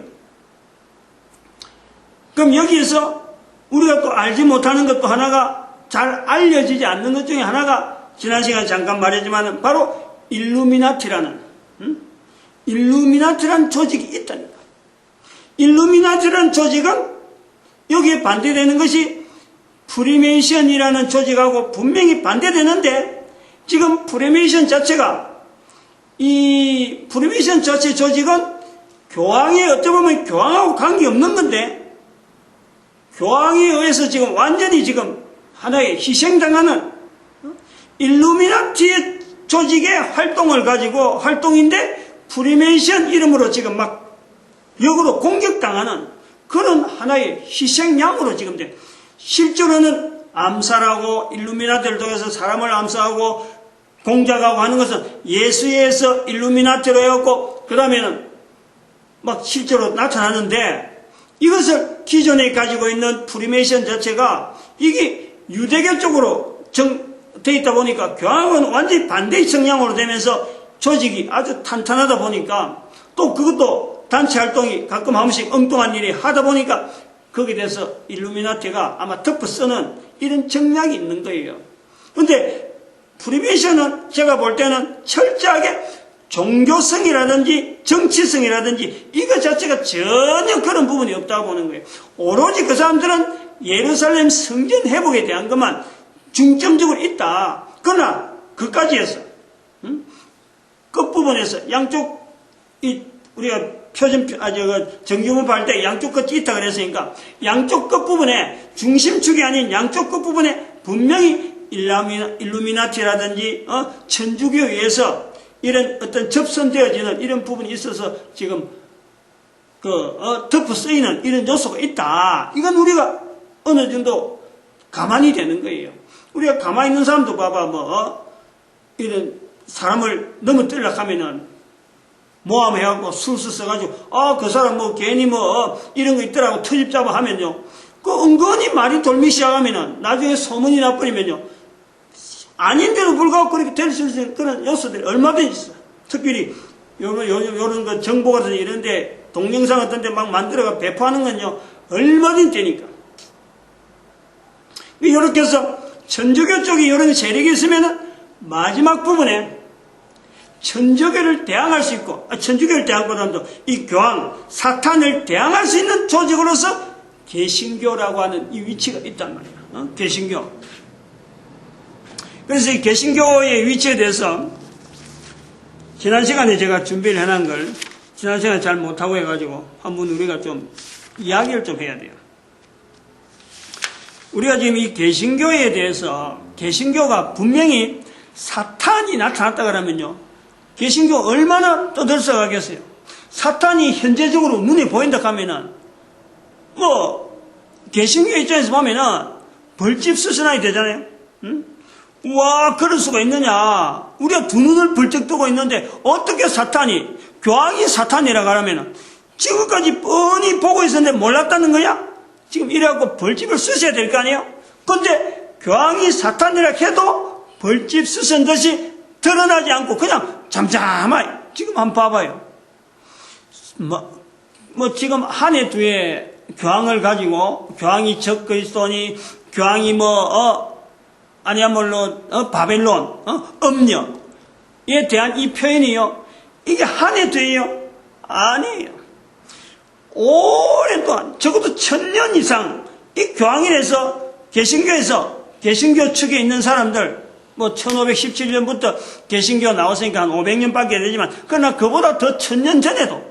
그럼 여기에서 우리가 또 알지 못하는 것도 하나가, 잘 알려지지 않는 것 중에 하나가 지난 시간에 잠깐 말했지만 바로 일루미나티라는 조직이 있다니까. 일루미나티라는 조직은 여기에 반대되는 것이 프리메이션이라는 조직하고 분명히 반대되는데, 지금 프리메이션 자체가, 이 프리메이션 자체 조직은 교황에 어떻게 보면 교황하고 관계없는 건데, 교황에 의해서 지금 완전히 지금 하나의 희생당하는 일루미나티 조직의 활동을 가지고, 활동인데 프리메이션 이름으로 지금 막 역으로 공격당하는 그런 하나의 희생양으로 지금 돼. 실제로는 암살하고 일루미나티를 통해서 사람을 암살하고 공작하고 하는 것은 예수에서 일루미나티로 해갖고 그 다음에는 막 실제로 나타나는데, 이것을 기존에 가지고 있는 프리메이션 자체가 이게 유대교 쪽으로 돼 있다 보니까 교황은 완전히 반대의 성향으로 되면서 조직이 아주 탄탄하다 보니까, 또 그것도 단체 활동이 가끔 한 번씩 엉뚱한 일이 하다 보니까 거기에 대해서 일루미나티가 아마 덮어 쓰는 이런 정략이 있는 거예요. 근데 프리메이션은 제가 볼 때는 철저하게 종교성이라든지 정치성이라든지 이거 자체가 전혀 그런 부분이 없다고 보는 거예요. 오로지 그 사람들은 예루살렘 성전 회복에 대한 것만 중점적으로 있다. 그러나 그까지 해서 끝부분에서 양쪽 우리가 정규문파 할 때 양쪽 끝이 있다 그랬으니까, 양쪽 끝부분에 중심축이 아닌 양쪽 끝부분에 분명히 일루미나티라든지 천주교에서 이런 어떤 접선되어지는 이런 부분이 있어서 지금 덮어 쓰이는 이런 요소가 있다. 이건 우리가 어느 정도 가만히 되는 거예요. 우리가 가만히 있는 사람도 봐봐, 이런 사람을 넘어뜨리려고 하면은 모함해갖고 술수 써가지고, 그 사람 괜히 이런 거 있더라고 터집 잡아 하면요. 그 은근히 말이 돌기 시작하면은 나중에 소문이 나버리면요. 아닌데도 불구하고 그렇게 될 수 있는 그런 요소들이 얼마든지 있어. 특별히 요런 거 정보 같은 이런데 동영상 같은 데 막 만들어가 배포하는 건요. 얼마든지 되니까. 이렇게 해서 천주교 쪽에 이런 세력이 있으면은 마지막 부분에 천주교를 대항할 수 있고, 천주교를 대항보다도 이 교황, 사탄을 대항할 수 있는 조직으로서 개신교라고 하는 이 위치가 있단 말이에요. 개신교. 그래서 이 개신교의 위치에 대해서 지난 시간에 제가 준비를 해놓은 걸 지난 시간에 잘 못하고 해가지고 한번 우리가 좀 이야기를 좀 해야 돼요. 우리가 지금 이 개신교에 대해서, 개신교가 분명히 사탄이 나타났다 그러면요. 개신교 얼마나 떠들썩하겠어요. 사탄이 현재적으로 눈에 보인다 하면은, 개신교 입장에서 보면은 벌집 수순하게 되잖아요. 응? 와, 그럴 수가 있느냐. 우리가 두 눈을 벌쩍 뜨고 있는데 어떻게 사탄이, 교황이 사탄이라고 하면은 지금까지 뻔히 보고 있었는데 몰랐다는 거야? 지금 이래갖고 벌집을 쓰셔야 될 거 아니에요? 근데 교황이 사탄이라 해도 벌집 쓰신 듯이 드러나지 않고 그냥 잠잠하게 지금 한번 봐봐요. 지금 한 해 두 해 교황을 가지고 교황이 적그리스도니 교황이 아니야말로 바벨론 음녀에 대한 이 표현이요. 이게 한 해 두 해요? 아니에요. 오랫동안 적어도 1000년 이상 이 교황이라서 개신교에서 개신교 측에 있는 사람들 1517년부터 개신교 나왔으니까 한 500년밖에 되지만, 그러나 그보다 더 1000년 전에도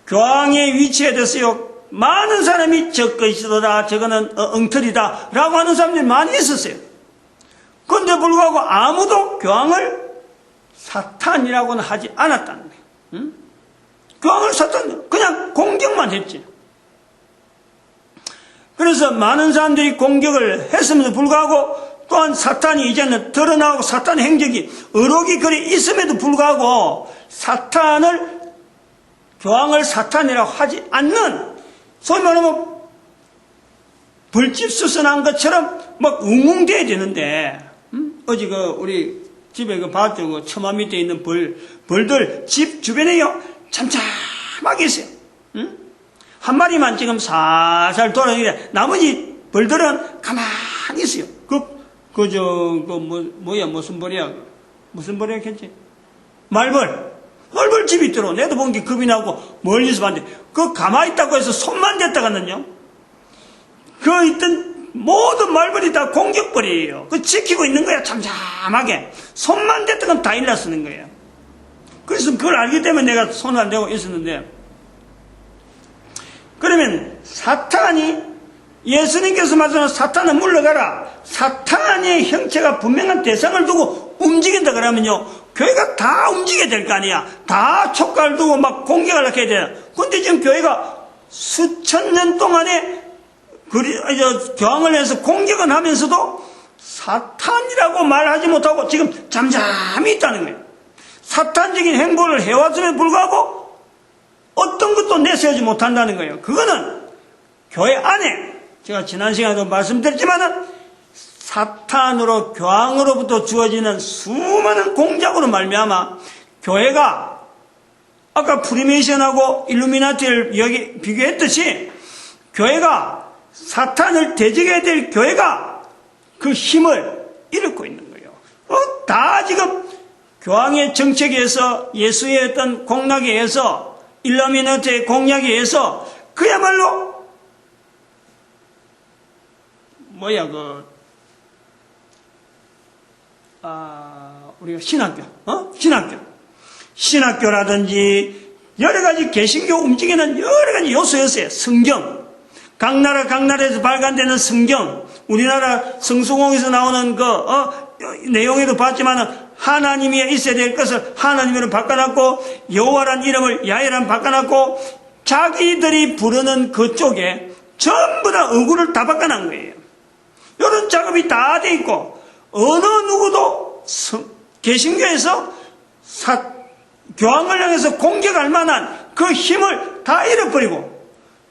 교황의 위치에 대해서요, 많은 사람이 적그리스도다, 저거는 엉터리다 라고 하는 사람들이 많이 있었어요. 그런데 불구하고 아무도 교황을 사탄이라고는 하지 않았다는 거예요. 응? 교황을 사탄, 그냥 공격만 했지. 그래서 많은 사람들이 공격을 했음에도 불구하고 또한 사탄이 이제는 드러나고 사탄의 행적이 의혹이 그리 있음에도 불구하고 교황을 사탄이라고 하지 않는, 소위 말하면 벌집수선한 것처럼 막 웅웅대야 되는데, 어제 우리 집에 그 봤죠? 그 처마 밑에 있는 벌들 집 주변에요. 잠잠하게 있어요. 응? 한 마리만 지금 살살 돌아다니는데 나머지 벌들은 가만히 있어요. 무슨 벌이야? 무슨 벌이야, 겠지? 말벌 집이 있더라고. 내도 본 게 겁이 나고 멀리서 봤는데, 가만히 있다고 해서 손만 댔다가는요, 있던 모든 말벌이 다 공격벌이에요. 지키고 있는 거야, 잠잠하게. 손만 댔다가 다 일러 쓰는 거예요. 그래서 그걸 알기 때문에 내가 손을 안 대고 있었는데, 그러면 예수님께서 말씀하신 사탄은 물러가라. 사탄의 형체가 분명한 대상을 두고 움직인다 그러면요, 교회가 다 움직여야 될 거 아니야. 다 촉각을 두고 막 공격을 해야 돼요. 근데 지금 교회가 수천 년 동안에 교황을 해서 공격은 하면서도 사탄이라고 말하지 못하고 지금 잠잠히 있다는 거예요. 사탄적인 행보를 해왔음에 불구하고 어떤 것도 내세우지 못한다는 거예요. 그거는 교회 안에, 제가 지난 시간에도 말씀드렸지만은, 사탄으로, 교황으로부터 주어지는 수많은 공작으로 말미암아 교회가 아까 프리메이션하고 일루미나티를 비교했듯이 교회가 사탄을 대적해야 될 교회가 그 힘을 잃고 있는 거예요. 다 지금 교황의 정책에 의해서, 예수의 어떤 공약에 의해서, 일루미나티의 공약에 의해서 그야말로 우리가 신학교라든지 여러 가지 개신교 움직이는 여러 가지 요소였어요. 성경, 각 나라에서 발간되는 성경, 우리나라 성수공에서 나오는 내용에도 봤지만은 하나님이 있어야 될 것을 하나님으로 바꿔놨고, 여호와란 이름을 야훼란 바꿔놨고, 자기들이 부르는 그쪽에 전부 다 어구를 다 바꿔놓은 거예요. 이런 작업이 다 돼 있고, 어느 누구도 개신교에서 교황을 향해서 공격할 만한 그 힘을 다 잃어버리고,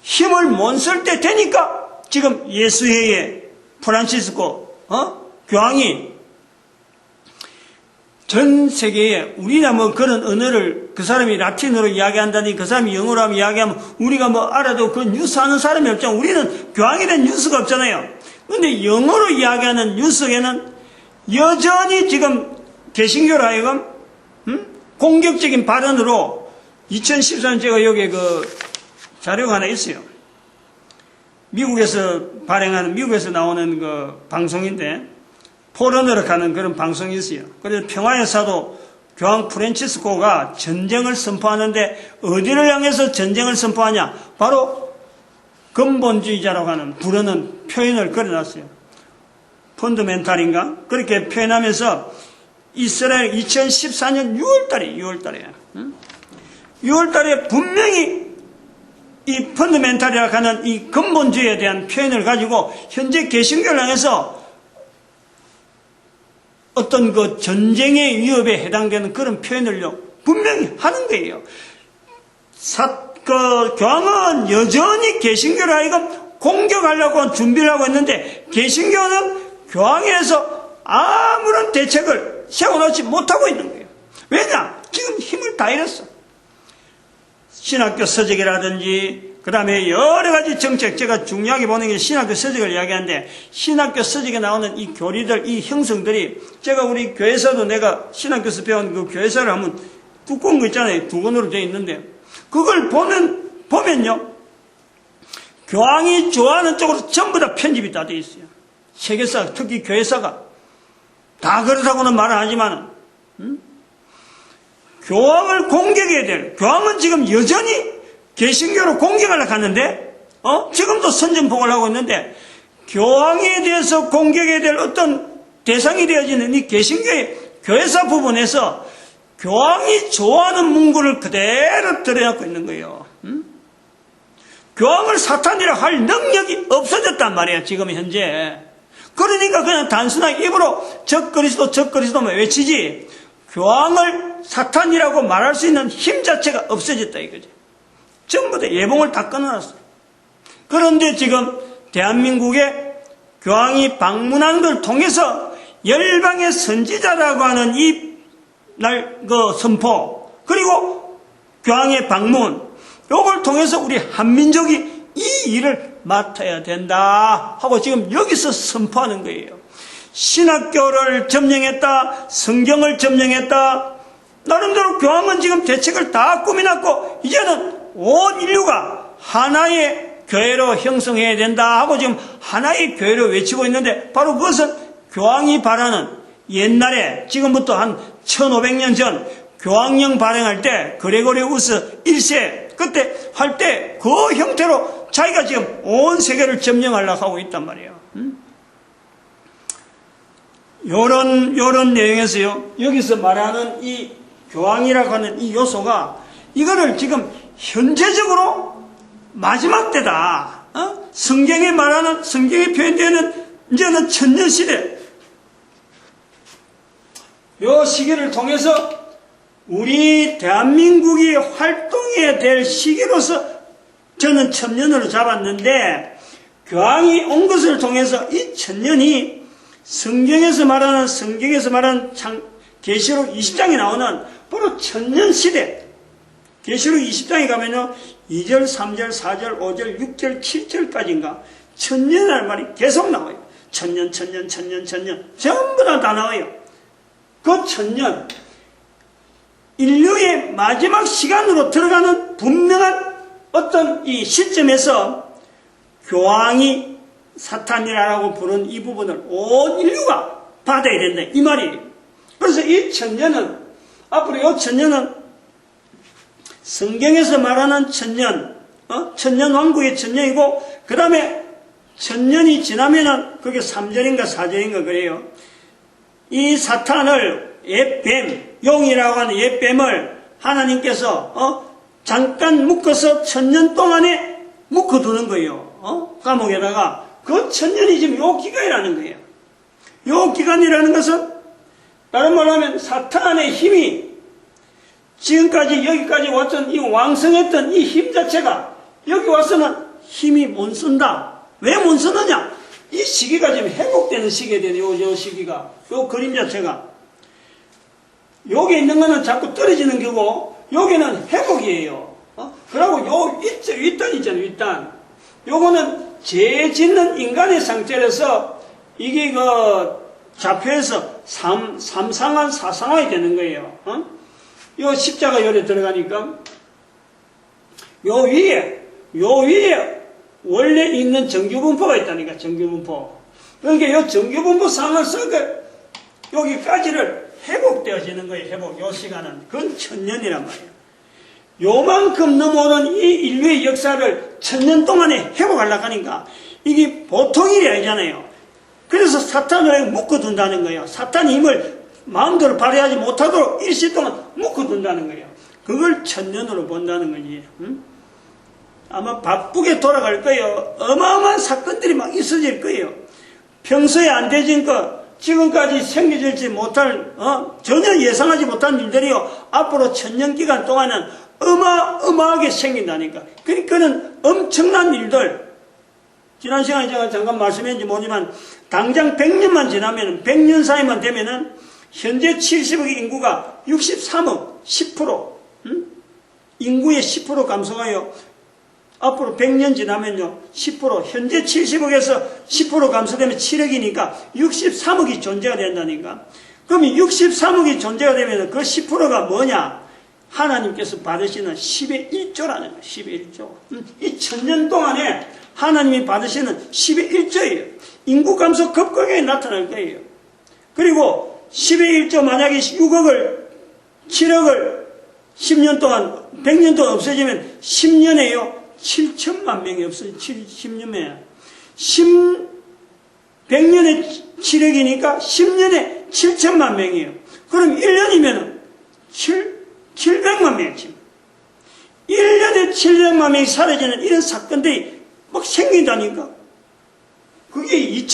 힘을 못 쓸 때 되니까 지금 예수회의 프란시스코 교황이 전 세계에, 우리나 그런 언어를, 그 사람이 라틴어로 이야기한다니 그 사람이 영어로 하면 이야기하면 우리가 알아도 그 뉴스 하는 사람이 없잖아요. 우리는 교황에 대한 뉴스가 없잖아요. 근데 영어로 이야기하는 뉴스에는 여전히 지금 개신교로 하여금 공격적인 발언으로, 2014년 제가 여기에 자료가 하나 있어요. 미국에서 나오는 방송인데, 포런으로 가는 그런 방송이 있어요. 그래서 평화의 사도 교황 프란치스코가 전쟁을 선포하는데, 어디를 향해서 전쟁을 선포하냐? 바로 근본주의자라고 하는 부르는 표현을 걸어놨어요. 펀더멘탈인가? 그렇게 표현하면서 이스라엘 2014년 6월달에 분명히 이 펀더멘탈이라고 하는 이 근본주의에 대한 표현을 가지고 현재 개신교를 향해서 어떤 전쟁의 위협에 해당되는 그런 표현을요, 분명히 하는 거예요. 교황은 여전히 개신교를 하여금 공격하려고 준비를 하고 있는데, 개신교는 교황에서 아무런 대책을 세워놓지 못하고 있는 거예요. 왜냐? 지금 힘을 다 잃었어. 신학교 서적이라든지, 그 다음에 여러 가지 정책, 제가 중요하게 보는 게 신학교 서적을 이야기하는데, 신학교 서적에 나오는 이 교리들, 이 형성들이, 제가 우리 교회사도 내가 신학교에서 배운 그 교회사를 하면 두꺼운 거 있잖아요. 2권으로 되어 있는데, 그걸 보면요, 교황이 좋아하는 쪽으로 전부 다 편집이 다 되어 있어요. 세계사, 특히 교회사가. 다 그렇다고는 말은 하지만, 교황을 공격해야 될, 교황은 지금 여전히 개신교로 공격하려고 하는데, 지금도 선전포고를 하고 있는데, 교황에 대해서 공격해야 될 어떤 대상이 되어지는 이 개신교의 교회사 부분에서 교황이 좋아하는 문구를 그대로 들여놓고 있는 거예요. 교황을 사탄이라 할 능력이 없어졌단 말이에요, 지금 현재. 그러니까 그냥 단순하게 입으로 적그리스도만 외치지, 교황을 사탄이라고 말할 수 있는 힘 자체가 없어졌다 이거죠. 전부 다 예봉을 다 끊어놨어요. 그런데 지금 대한민국에 교황이 방문하는 걸 통해서 열방의 선지자라고 하는 그 선포, 그리고 교황의 방문, 요걸 통해서 우리 한민족이 이 일을 맡아야 된다 하고 지금 여기서 선포하는 거예요. 신학교를 점령했다, 성경을 점령했다, 나름대로 교황은 지금 대책을 다 꾸며놨고 이제는 온 인류가 하나의 교회로 형성해야 된다 하고 지금 하나의 교회로 외치고 있는데, 바로 그것은 교황이 바라는, 옛날에 지금부터 한 1500년 전 교황령 발행할 때 그레고리우스 1세 그때 할 때 그 형태로 자기가 지금 온 세계를 점령하려고 하고 있단 말이에요. 요런 내용에서요, 여기서 말하는 이 교황이라고 하는 이 요소가, 이거를 지금 현재적으로 마지막 때다. 성경에 말하는, 성경에 표현되는 이제는 천년시대, 요 시기를 통해서 우리 대한민국이 활동해야 될 시기로서 저는 천년으로 잡았는데, 교황이 온 것을 통해서 이 천년이 성경에서 말하는 계시록 20장에 나오는 바로 천년시대, 계시록 20장에 가면요 2절, 3절, 4절, 5절, 6절, 7절까지인가 천년이라는 말이 계속 나와요. 천년 전부 다 나와요. 그 천년, 인류의 마지막 시간으로 들어가는 분명한 어떤 이 시점에서 교황이 사탄이라고 부른 이 부분을 온 인류가 받아야 된다, 이 말이에요. 그래서 이 천년은, 앞으로 이 천년은 성경에서 말하는 천년, 천년왕국의 천년이고, 그 다음에 천년이 지나면은 그게 3절인가 4절인가 그래요. 이 사탄을, 옛뱀, 용이라고 하는 옛뱀을 하나님께서 잠깐 묶어서 천년 동안에 묶어두는 거예요. 감옥에다가. 그 천년이 지금 요 기간이라는 거예요. 요 기간이라는 것은 다른 말로 하면 사탄의 힘이 지금까지 여기까지 왔던 이 왕성했던 이 힘 자체가 여기 와서는 힘이 못 쓴다. 왜 못 쓰느냐? 이 시기가 지금 회복되는 시기가 되네요. 요 시기가. 요 그림 자체가. 여기 있는 거는 자꾸 떨어지는 거고, 여기는 회복이에요. 그러고 요 윗단 있잖아요, 윗단. 요거는 죄 짓는 인간의 상태에서 이게 잡혀서 삼상한 사상화이 되는 거예요. 요 십자가 요래 들어가니까 요 위에 원래 있는 정규분포가 있다니까, 정규분포. 그러니까 요 정규분포 상을 써서 여기까지를 회복되어지는 거예요, 회복. 요 시간은. 그건 천년이란 말이에요. 요만큼 넘어오는 이 인류의 역사를 천년 동안에 회복하려고 하니까 이게 보통 일이 아니잖아요. 그래서 사탄을 묶어둔다는 거예요. 사탄의 힘을 마음대로 발휘하지 못하도록 일시 동안 묶어둔다는 거예요. 그걸 천년으로 본다는 거지. 아마 바쁘게 돌아갈 거예요. 어마어마한 사건들이 막 있어질 거예요. 평소에 안 되진 거, 지금까지 생겨질지 못할, 전혀 예상하지 못한 일들이요, 앞으로 천년 기간 동안은 어마어마하게 생긴다니까. 그러니까는 엄청난 일들, 지난 시간에 제가 잠깐 말씀했는지 모르지만, 당장 100년만 지나면, 100년 사이만 되면은, 현재 70억의 인구가 63억, 10%, 인구의 10% 감소가요. 앞으로 100년 지나면요, 10%, 현재 70억에서 10% 감소되면 7억이니까 63억이 존재가 된다니까. 그러면 63억이 존재가 되면 그 10%가 뭐냐? 하나님께서 받으시는 10의 1조라는 거예요. 10의 1조. 이 천년 동안에 하나님이 받으시는 10의 1조예요. 인구 감소 급격하게 나타날 거예요. 그리고 10의 1조 만약에 6억을, 7억을 10년 동안, 100년 동안 없어지면 10년에요. 7천만 명이 없어요. 10년에. 100년에 7억이니까 10년에 7천만 명이에요. 그럼 1년이면 700만 명이지. 1년에 700만 명이 사라지는 이런 사건들이 막 생긴다니까. 그게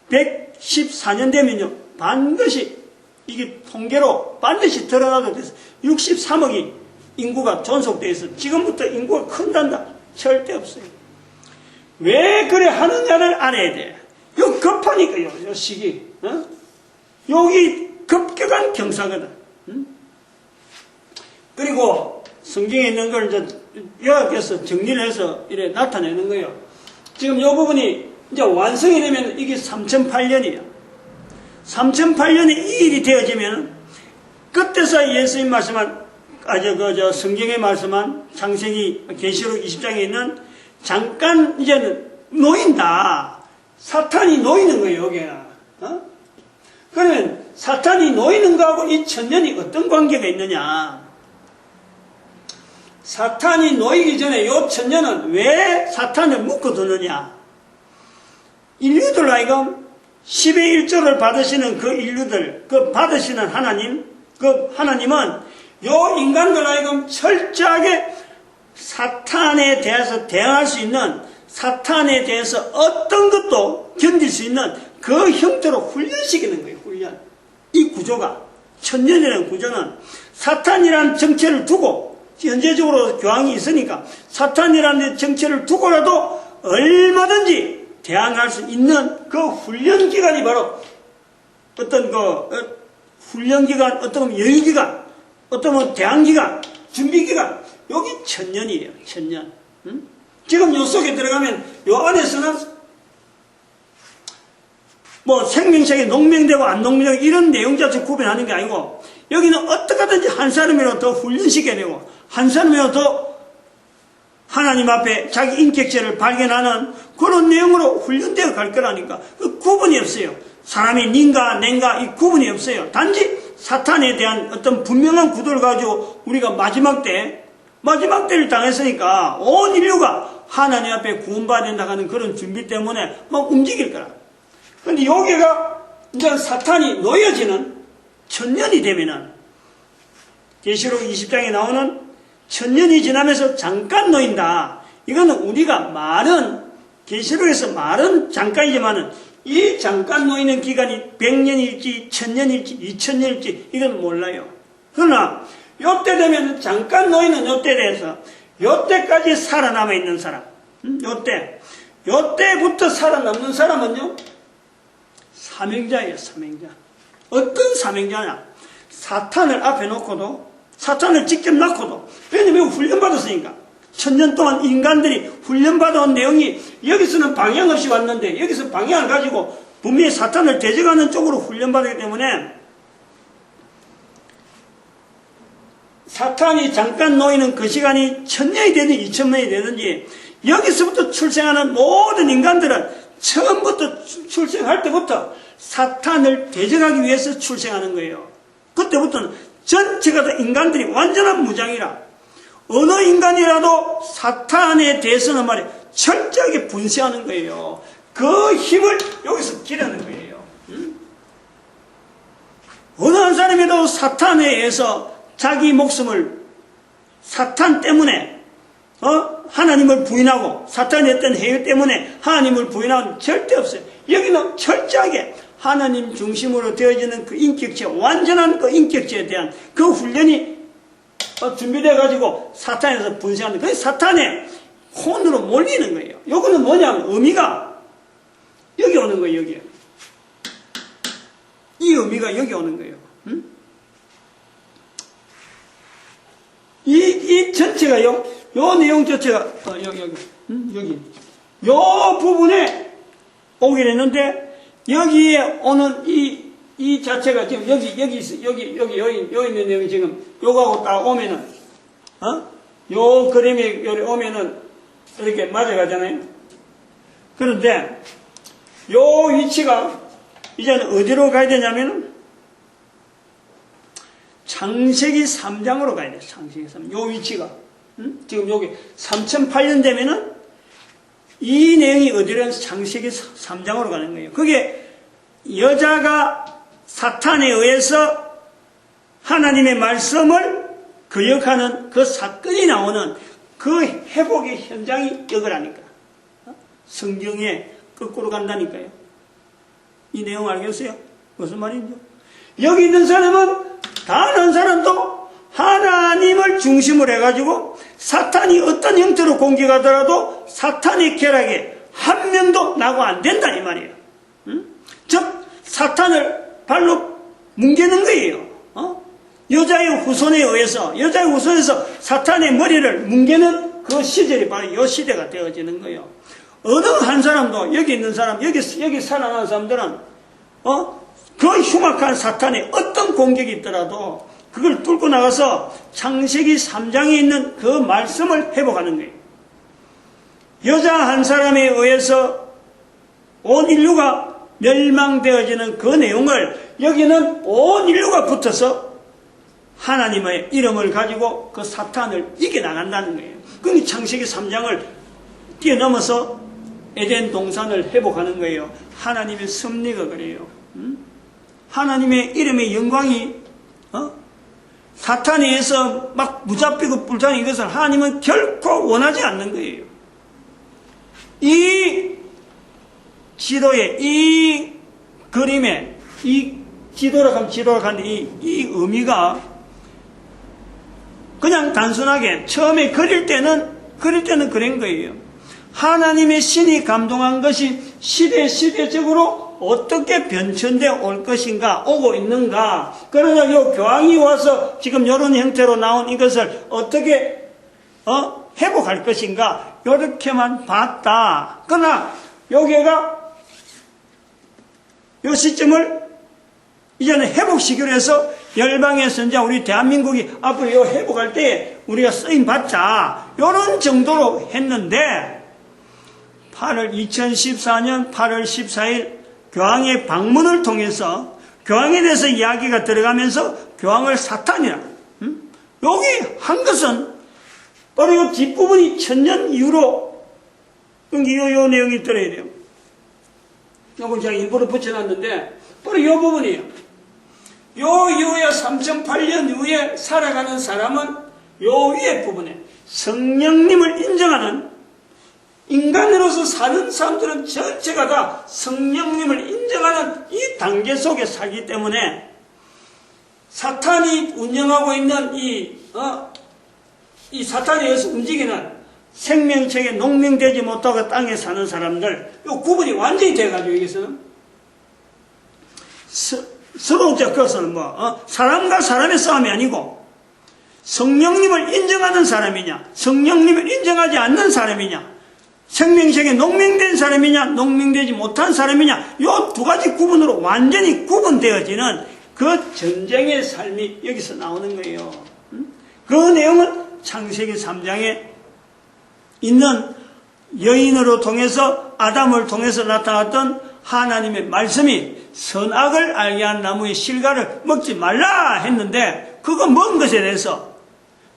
2114년 되면요, 반드시, 이게 통계로 반드시 드러나도록 돼서 63억이 인구가 존속되어 있어. 지금부터 인구가 큰단다. 절대 없어요. 왜 그래 하느냐를 알아야 돼. 요 급하니까요, 요 시기. 여기 급격한 경사거든. 그리고 성경에 있는 걸 이제 요약해서 정리를 해서 이래 나타내는 거예요. 지금 요 부분이 이제 완성이 되면 이게 3008년이에요. 3008년에 이 일이 되어지면 그때서 예수님 말씀한 성경에 말씀한 창세기 계시록 20장에 있는 잠깐 이제는 놓인다. 사탄이 놓이는 거예요, 여기에. 그러면 사탄이 놓이는 거하고 이 천년이 어떤 관계가 있느냐? 사탄이 놓이기 전에 이 천년은 왜 사탄을 묶어두느냐? 인류들 하여금 10의 1조를 받으시는 그 인류들, 그 받으시는 하나님, 그 하나님은 요 인간들 하여금 철저하게 사탄에 대해서 대항할 수 있는, 사탄에 대해서 어떤 것도 견딜 수 있는 그 형태로 훈련시키는 거예요, 훈련. 이 구조가, 천년이라는 구조는 사탄이라는 정체를 두고, 현재적으로 교황이 있으니까 사탄이라는 정체를 두고라도 얼마든지 대항할 수 있는 그 훈련 기간이 바로 어떤 훈련 기간, 어떤 여유 기간, 어떤 대항 기간, 준비 기간, 여기 천년이에요, 천년. 지금 요 속에 들어가면 요 안에서는 뭐 생명체계 농명되고 안 농명되고 이런 내용 자체 구분하는 게 아니고, 여기는 어떻게든지 한 사람이라도 더 훈련시켜야 되고, 한 사람이라도 더 하나님 앞에 자기 인격체를 발견하는 그런 내용으로 훈련되어 갈 거라니까. 그 구분이 없어요. 사람이 닌가 낸가 이 구분이 없어요. 단지 사탄에 대한 어떤 분명한 구도를 가지고 우리가 마지막 때를 당했으니까 온 인류가 하나님 앞에 구원받아야 된다는 그런 준비 때문에 막 움직일 거라. 근데 여기가 이제 사탄이 놓여지는 천년이 되면은, 계시록 20장에 나오는 천년이 지나면서 잠깐 놓인다. 이거는 우리가 말은, 계시록에서 말은 잠깐이지만은 이 잠깐 놓이는 기간이 100년일지 1000년일지 2000년일지 이건 몰라요. 그러나 요때 되면 잠깐 놓이는 요때 대해서 요때까지 살아남아 있는 사람, 요때부터 살아남는 사람은요, 사명자예요, 사명자. 어떤 사명자냐? 사탄을 앞에 놓고도, 사탄을 직접 낳고도, 왜냐면 훈련받았으니까. 천년 동안 인간들이 훈련받아온 내용이 여기서는 방향 없이 왔는데, 여기서 방향을 가지고 분명히 사탄을 대적하는 쪽으로 훈련받았기 때문에, 사탄이 잠깐 놓이는 그 시간이 1000년이 되든지 2000년이 되든지, 여기서부터 출생하는 모든 인간들은 처음부터 출생할 때부터 사탄을 대적하기 위해서 출생하는 거예요. 그때부터는 전체가 다 인간들이 완전한 무장이라, 어느 인간이라도 사탄에 대해서는 말이에요, 철저하게 분쇄하는 거예요. 그 힘을 여기서 기르는 거예요. 어느 한 사람이라도 사탄에 의해서 자기 목숨을, 사탄 때문에 하나님을 부인하고, 사탄의 어떤 해유 때문에 하나님을 부인하는 절대 없어요. 여기는 철저하게 하나님 중심으로 되어지는 그 인격체, 완전한 그 인격체에 대한 그 훈련이 준비되어가지고 사탄에서 분쇄하는, 그 사탄의 혼으로 몰리는 거예요. 요거는 뭐냐면 의미가 여기 오는 거예요, 여기. 이 의미가 여기 오는 거예요. 이 전체가요, 요 내용 자체가, 여기. 요 부분에 오게 됐는데, 여기에 오는 이 자체가 지금 여기 있는 내용이 지금 요거하고 딱 오면은, 요 그림이 여기 오면은 이렇게 맞아가잖아요. 그런데, 요 위치가 이제는 어디로 가야 되냐면은, 창세기 3장으로 가야 돼요. 창세기 3장. 요 위치가. 지금 여기 3008년 되면은 이 내용이 어디로 창세기 3장으로 가는 거예요. 그게 여자가 사탄에 의해서 하나님의 말씀을 거역하는 그 사건이 나오는 그 회복의 현장이 여기라니까. 성경에 거꾸로 간다니까요. 이 내용 알겠어요? 무슨 말인지? 여기 있는 사람은 단 한 사람도 하나님을 중심으로 해가지고 사탄이 어떤 형태로 공격하더라도 사탄의 쾌락에 한 명도 나고 안 된다 이 말이에요. 사탄을 발로 뭉개는 거예요. 여자의 후손에 의해서, 여자의 후손에서 사탄의 머리를 뭉개는 그 시절이 바로 이 시대가 되어지는 거예요. 어느 한 사람도, 여기 있는 사람, 여기 살아나는 사람들은, 그 흉악한 사탄의 어떤 공격이 있더라도 그걸 뚫고 나가서 창세기 3장에 있는 그 말씀을 회복하는 거예요. 여자 한 사람에 의해서 온 인류가 멸망되어지는 그 내용을 여기는 온 인류가 붙어서 하나님의 이름을 가지고 그 사탄을 이겨나간다는 거예요. 그게 창세기 3장을 뛰어넘어서 에덴 동산을 회복하는 거예요. 하나님의 섭리가 그래요. 하나님의 이름의 영광이 사탄에 의해서 막 무자비고 불타는 이것을 하나님은 결코 원하지 않는 거예요. 이 지도에, 이 그림에, 이 지도라고 하는데 이 의미가 그냥 단순하게 처음에 그릴 때는 그런 거예요. 하나님의 신이 감동한 것이 시대적으로 어떻게 변천되어 올 것인가, 오고 있는가. 그러나 이 교황이 와서 지금 이런 형태로 나온 이것을 어떻게 회복할 것인가, 이렇게만 봤다. 그러나 여기가 이 시점을 이제는 회복시키려 해서 열방의 선자 우리 대한민국이 앞으로 이거 회복할 때 우리가 쓰임 받자, 이런 정도로 했는데 2014년 8월 14일 교황의 방문을 통해서 교황에 대해서 이야기가 들어가면서 교황을 사탄이라 여기 한 것은 바로 이 뒷부분이 1000년 이후로 이 내용이 들어야 돼요. 이걸 제가 일부러 붙여놨는데 바로 이 부분이에요. 요 이후에 3008년 이후에 살아가는 사람은 요 위에 부분에 성령님을 인정하는, 인간으로서 사는 사람들은 전체가 다 성령님을 인정하는 이 단계 속에 살기 때문에 사탄이 운영하고 있는 이 사탄에 의해서 움직이는 생명체에 농명되지 못하고 땅에 사는 사람들, 요 구분이 완전히 돼가지고 여기서는 서로 그것은 사람과 사람의 싸움이 아니고 성령님을 인정하는 사람이냐, 성령님을 인정하지 않는 사람이냐, 생명체에 농명된 사람이냐, 농명되지 못한 사람이냐, 요 두 가지 구분으로 완전히 구분되어지는 그 전쟁의 삶이 여기서 나오는 거예요. 그 내용은 창세기 3장에 있는 여인으로 통해서, 아담을 통해서 나타났던 하나님의 말씀이 선악을 알게 한 나무의 실과를 먹지 말라 했는데, 그거 먹은 것에 대해서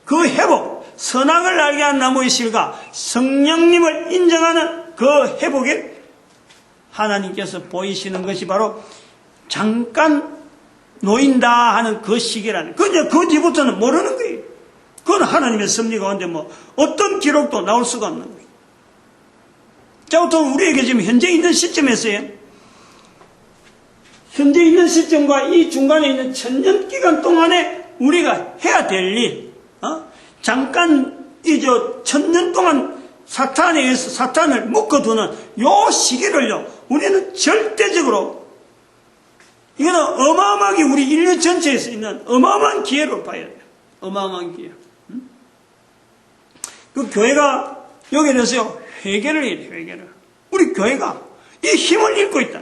그 회복, 선악을 알게 한 나무의 실과, 성령님을 인정하는 그 회복에 하나님께서 보이시는 것이 바로 잠깐 놓인다 하는 그 시기라는, 그 뒤부터는 모르는 거예요. 그건 하나님의 섭리 가운데 어떤 기록도 나올 수가 없는 거예요. 자, 보통 우리에게 지금 현재 있는 시점에서요, 현재 있는 시점과 이 중간에 있는 1000년 기간 동안에 우리가 해야 될 일, 잠깐 1000년 동안 사탄에 의해서 사탄을 묶어두는 요 시기를요, 우리는 절대적으로, 이거는 어마어마하게 우리 인류 전체에서 있는 어마어마한 기회로 봐야 돼요. 어마어마한 기회. 그 교회가 여기에 대해서 회개를 해야 돼요, 회개를. 우리 교회가 이 힘을 잃고 있다.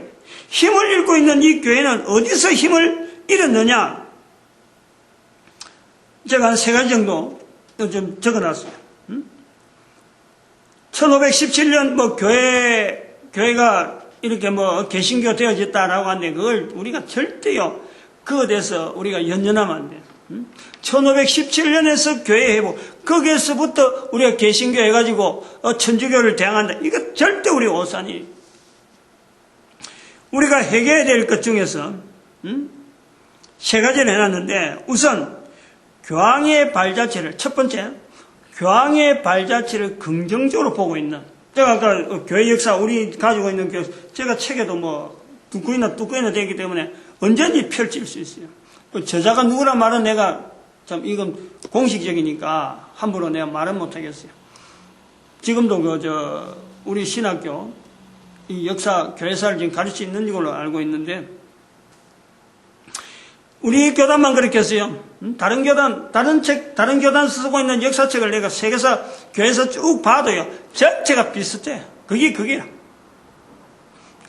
힘을 잃고 있는 이 교회는 어디서 힘을 잃었느냐? 제가 한 3가지 정도 좀 적어놨어요. 1517년 교회가 이렇게 개신교 되어졌다라고 하는데, 그걸 우리가 절대요, 그거에 대해서 우리가 연연하면 안 돼요. 1517년에서 교회 회복, 거기에서부터 우리가 개신교 해가지고 천주교를 대항한다. 이거 절대 우리 오산이에요. 우리가 해결해야 될 것 중에서 3가지를 해놨는데, 우선 교황의 발자취를, 첫 번째, 교황의 발자취를 긍정적으로 보고 있는, 제가 아까 교회 역사 우리 가지고 있는 제가 책에도 두꺼이나 되기 때문에 언제든지 펼칠 수 있어요. 저자가 누구란 말은 내가 참 이건 공식적이니까 함부로 내가 말은 못하겠어요. 지금도 우리 신학교 이 역사 교회사를 지금 가르치고 있는 걸로 알고 있는데, 우리 교단만 그렇게 했어요. 다른 교단, 다른 교단 쓰고 있는 역사책을 내가 세계사, 교회에서 쭉 봐도요, 전체가 비슷해. 그게야.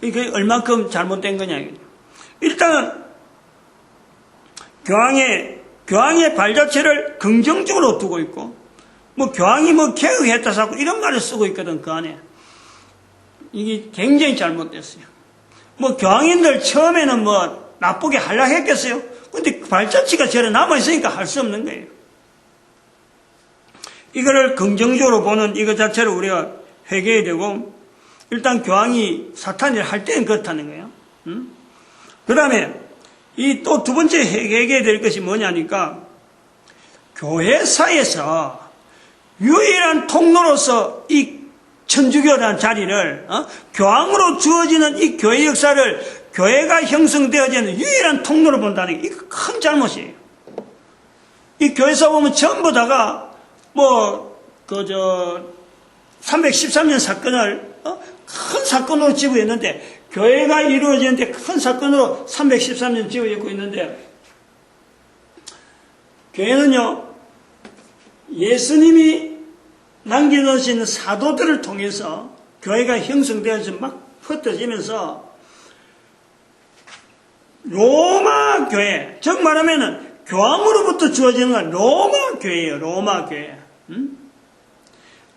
이게 얼만큼 잘못된 거냐. 일단은, 교황의 발 자체를 긍정적으로 두고 있고, 교황이 개혁했다 자꾸 이런 말을 쓰고 있거든, 그 안에. 이게 굉장히 잘못됐어요. 교황인들 처음에는 나쁘게 하려 했겠어요? 근데 발자취가 저래 남아있으니까 할 수 없는 거예요. 이거를 긍정적으로 보는 이거 자체를 우리가 회개해야 되고, 일단 교황이 사탄을 할 때는 그렇다는 거예요. 그 다음에, 또 두 번째 회개해야 될 것이 뭐냐니까, 교회사에서 유일한 통로로서 이 천주교라는 자리를, 교황으로 주어지는 이 교회 역사를 교회가 형성되어지는 유일한 통로로 본다는 게 이거 큰 잘못이에요. 이 교회사 보면 전부 다가 313년 사건을 큰 사건으로 지부했는데 교회가 이루어지는데 큰 사건으로 313년 지부했고 있는데 교회는요 예수님이 남겨놓으신 사도들을 통해서 교회가 형성되어서 막 흩어지면서 로마 교회, 즉 말하면은 교황으로부터 주어지는 건 로마 교회예요. 로마 교회.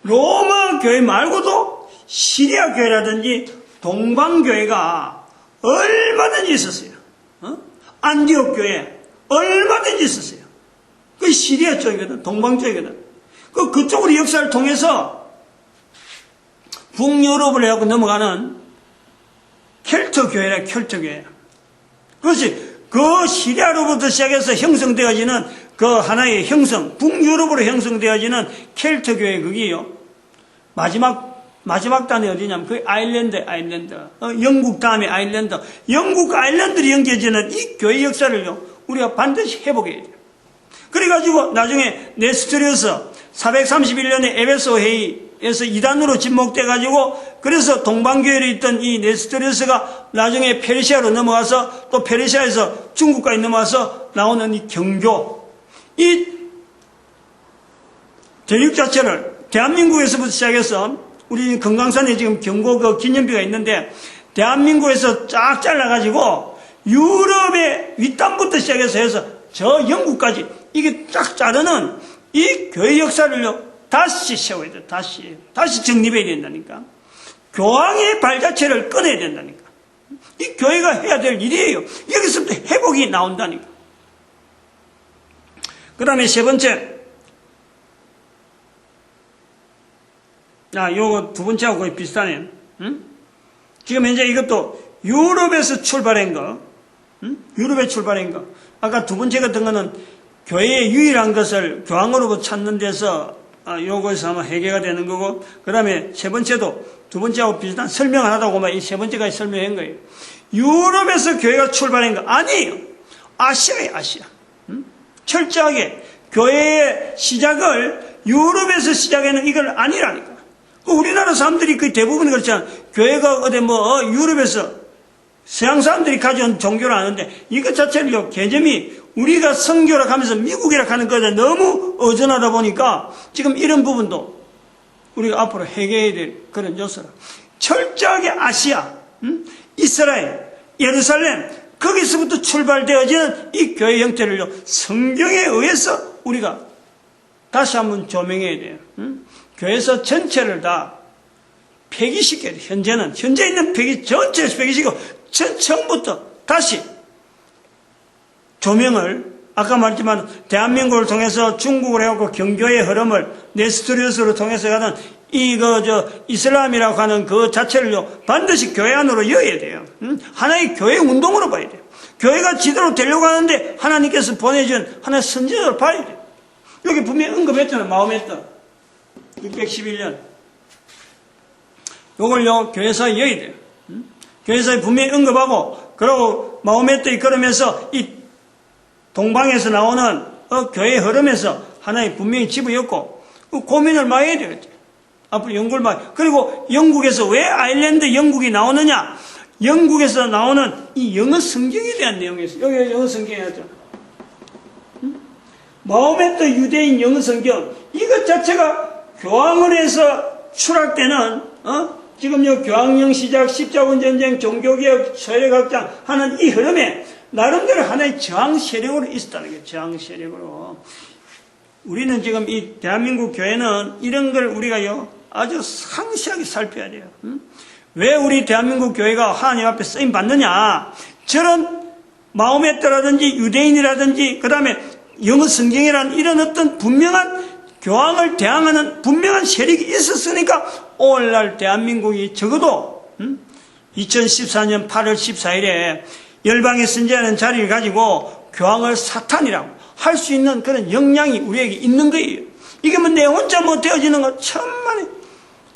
로마 교회 말고도 시리아 교회라든지 동방 교회가 얼마든지 있었어요. 안디옥 교회 얼마든지 있었어요. 그 시리아 쪽이거든, 동방 쪽이거든. 그쪽으로 역사를 통해서 북유럽을 해갖고 넘어가는 켈트 교회라, 켈트 교회. 그것이 그 시리아로부터 시작해서 형성되어지는 그 하나의 형성, 북유럽으로 형성되어지는 켈트 교회 그게요. 마지막 단이 어디냐면 그 아일랜드. 영국 다음에 아일랜드. 영국 아일랜드로 연결되는 이 교회 역사를요, 우리가 반드시 회복해야 돼요. 그래가지고 나중에 네스토리우스 431년에 에베소 회의에서 이단으로 진목돼가지고 그래서 동방교회에 있던 이 네스토리우스가 나중에 페르시아로 넘어가서 또 페르시아에서 중국까지 넘어와서 나오는 이 경교, 이 대륙 자체를 대한민국에서부터 시작해서 우리 금강산에 지금 경고 그 기념비가 있는데 대한민국에서 쫙 잘라가지고 유럽의 윗단부터 시작해서 해서 저 영국까지 이게 쫙 자르는 이 교회 역사를요 다시 세워야 돼. 다시 정립해야 된다니까. 교황의 발 자체를 꺼내야 된다니까. 이 교회가 해야 될 일이에요. 여기서부터 회복이 나온다니까. 그 다음에 세 번째, 요거 두 번째하고 거의 비슷하네. 지금 현재 이것도 유럽에서 출발한 거, 유럽에 출발한 거. 아까 두 번째 같은 거는 교회의 유일한 것을 교황으로부터 찾는 데서 요거에서 아마 해결가 되는 거고, 그 다음에 세 번째도 두 번째하고 비슷한 설명 안 하다고 이 세 번째까지 설명한 거예요. 유럽에서 교회가 출발한 거 아니에요. 아시아예요, 아시아. 철저하게 교회의 시작을 유럽에서 시작하는 이걸 아니라니까. 우리나라 사람들이 거의 대부분 그렇잖아. 교회가 어디 유럽에서 서양 사람들이 가져온 종교를 아는데 이것 자체를요, 개념이 우리가 성교라 하면서 미국이라 하는 거에 너무 어전하다 보니까 지금 이런 부분도 우리가 앞으로 해결해야 될 그런 요소라. 철저하게 아시아, 이스라엘, 예루살렘, 거기서부터 출발되어지는 이 교회 형태를요, 성경에 의해서 우리가 다시 한번 조명해야 돼요. 교회에서 전체를 다 폐기시켜야 돼요. 현재 있는 전체에서 폐기시키고, 처음부터 다시 조명을, 아까 말했지만, 대한민국을 통해서 중국을 해갖고 경교의 흐름을 네스토리우스로 통해서 가는 이슬람이라고 하는 그 자체를요, 반드시 교회 안으로 여어야 돼요. 하나의 교회 운동으로 봐야 돼요. 교회가 지도로 되려고 하는데 하나님께서 보내준 하나의 선지자로 봐야 돼요. 여기 분명히 언급했잖아요. 마호메트. 611년. 요걸요, 교회사에 여어야 돼요. 교회사에 분명히 언급하고, 그리고 마호메트에 걸으면서 이 동방에서 나오는 교회 흐름에서 하나의 분명히 집어였고, 고민을 많이 해야 되겠죠. 앞으로 연구를 많이. 그리고 영국에서 왜 아일랜드 영국이 나오느냐? 영국에서 나오는 이 영어 성경에 대한 내용이 있어요. 여기 영어 성경이 하죠. 마호메트 유대인 영어 성경 이것 자체가 교황원에서 추락되는 지금 요 교황령 시작 십자군 전쟁 종교개혁 서열각장 하는 이 흐름에 나름대로 하나의 저항 세력으로 있었다는 거예요. 저항 세력으로. 우리는 지금 이 대한민국 교회는 이런 걸 우리가요 아주 상세하게 살펴야 돼요. 왜 우리 대한민국 교회가 하나님 앞에 쓰임 받느냐? 저런 마호메트라든지 유대인이라든지 그 다음에 영어 성경이라는 이런 어떤 분명한 교황을 대항하는 분명한 세력이 있었으니까 오늘날 대한민국이 적어도 2014년 8월 14일에 열방의 선지자라는 자리를 가지고 교황을 사탄이라고 할 수 있는 그런 역량이 우리에게 있는 거예요. 이게 뭐 내 혼자 뭐 되어지는 거 천만에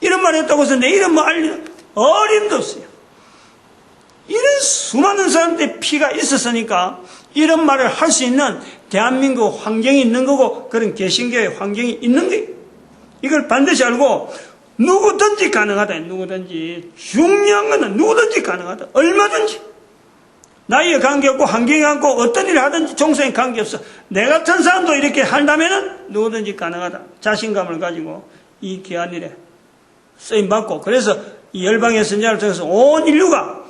이런 말 했다고 해서 내 이름 뭐 알리는 어림도 없어요. 이런 수많은 사람들의 피가 있었으니까 이런 말을 할 수 있는 대한민국 환경이 있는 거고 그런 개신교의 환경이 있는 거예요. 이걸 반드시 알고 누구든지 가능하다. 누구든지. 중요한 건 누구든지 가능하다. 얼마든지. 나이에 관계없고 환경에 관계없고 어떤 일을 하든지 종성에 관계없어. 내 같은 사람도 이렇게 한다면 누구든지 가능하다. 자신감을 가지고 이 귀한 일에 쓰임받고 그래서 이 열방의 선지자를 통해서 온 인류가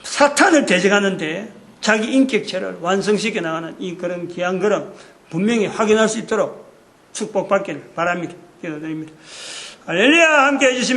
사탄을 대적하는데 자기 인격체를 완성시켜 나가는 이 그런 귀한 걸음 분명히 확인할 수 있도록 축복받기를 바랍니다. 기도드립니다. 할렐루야 함께 해주시면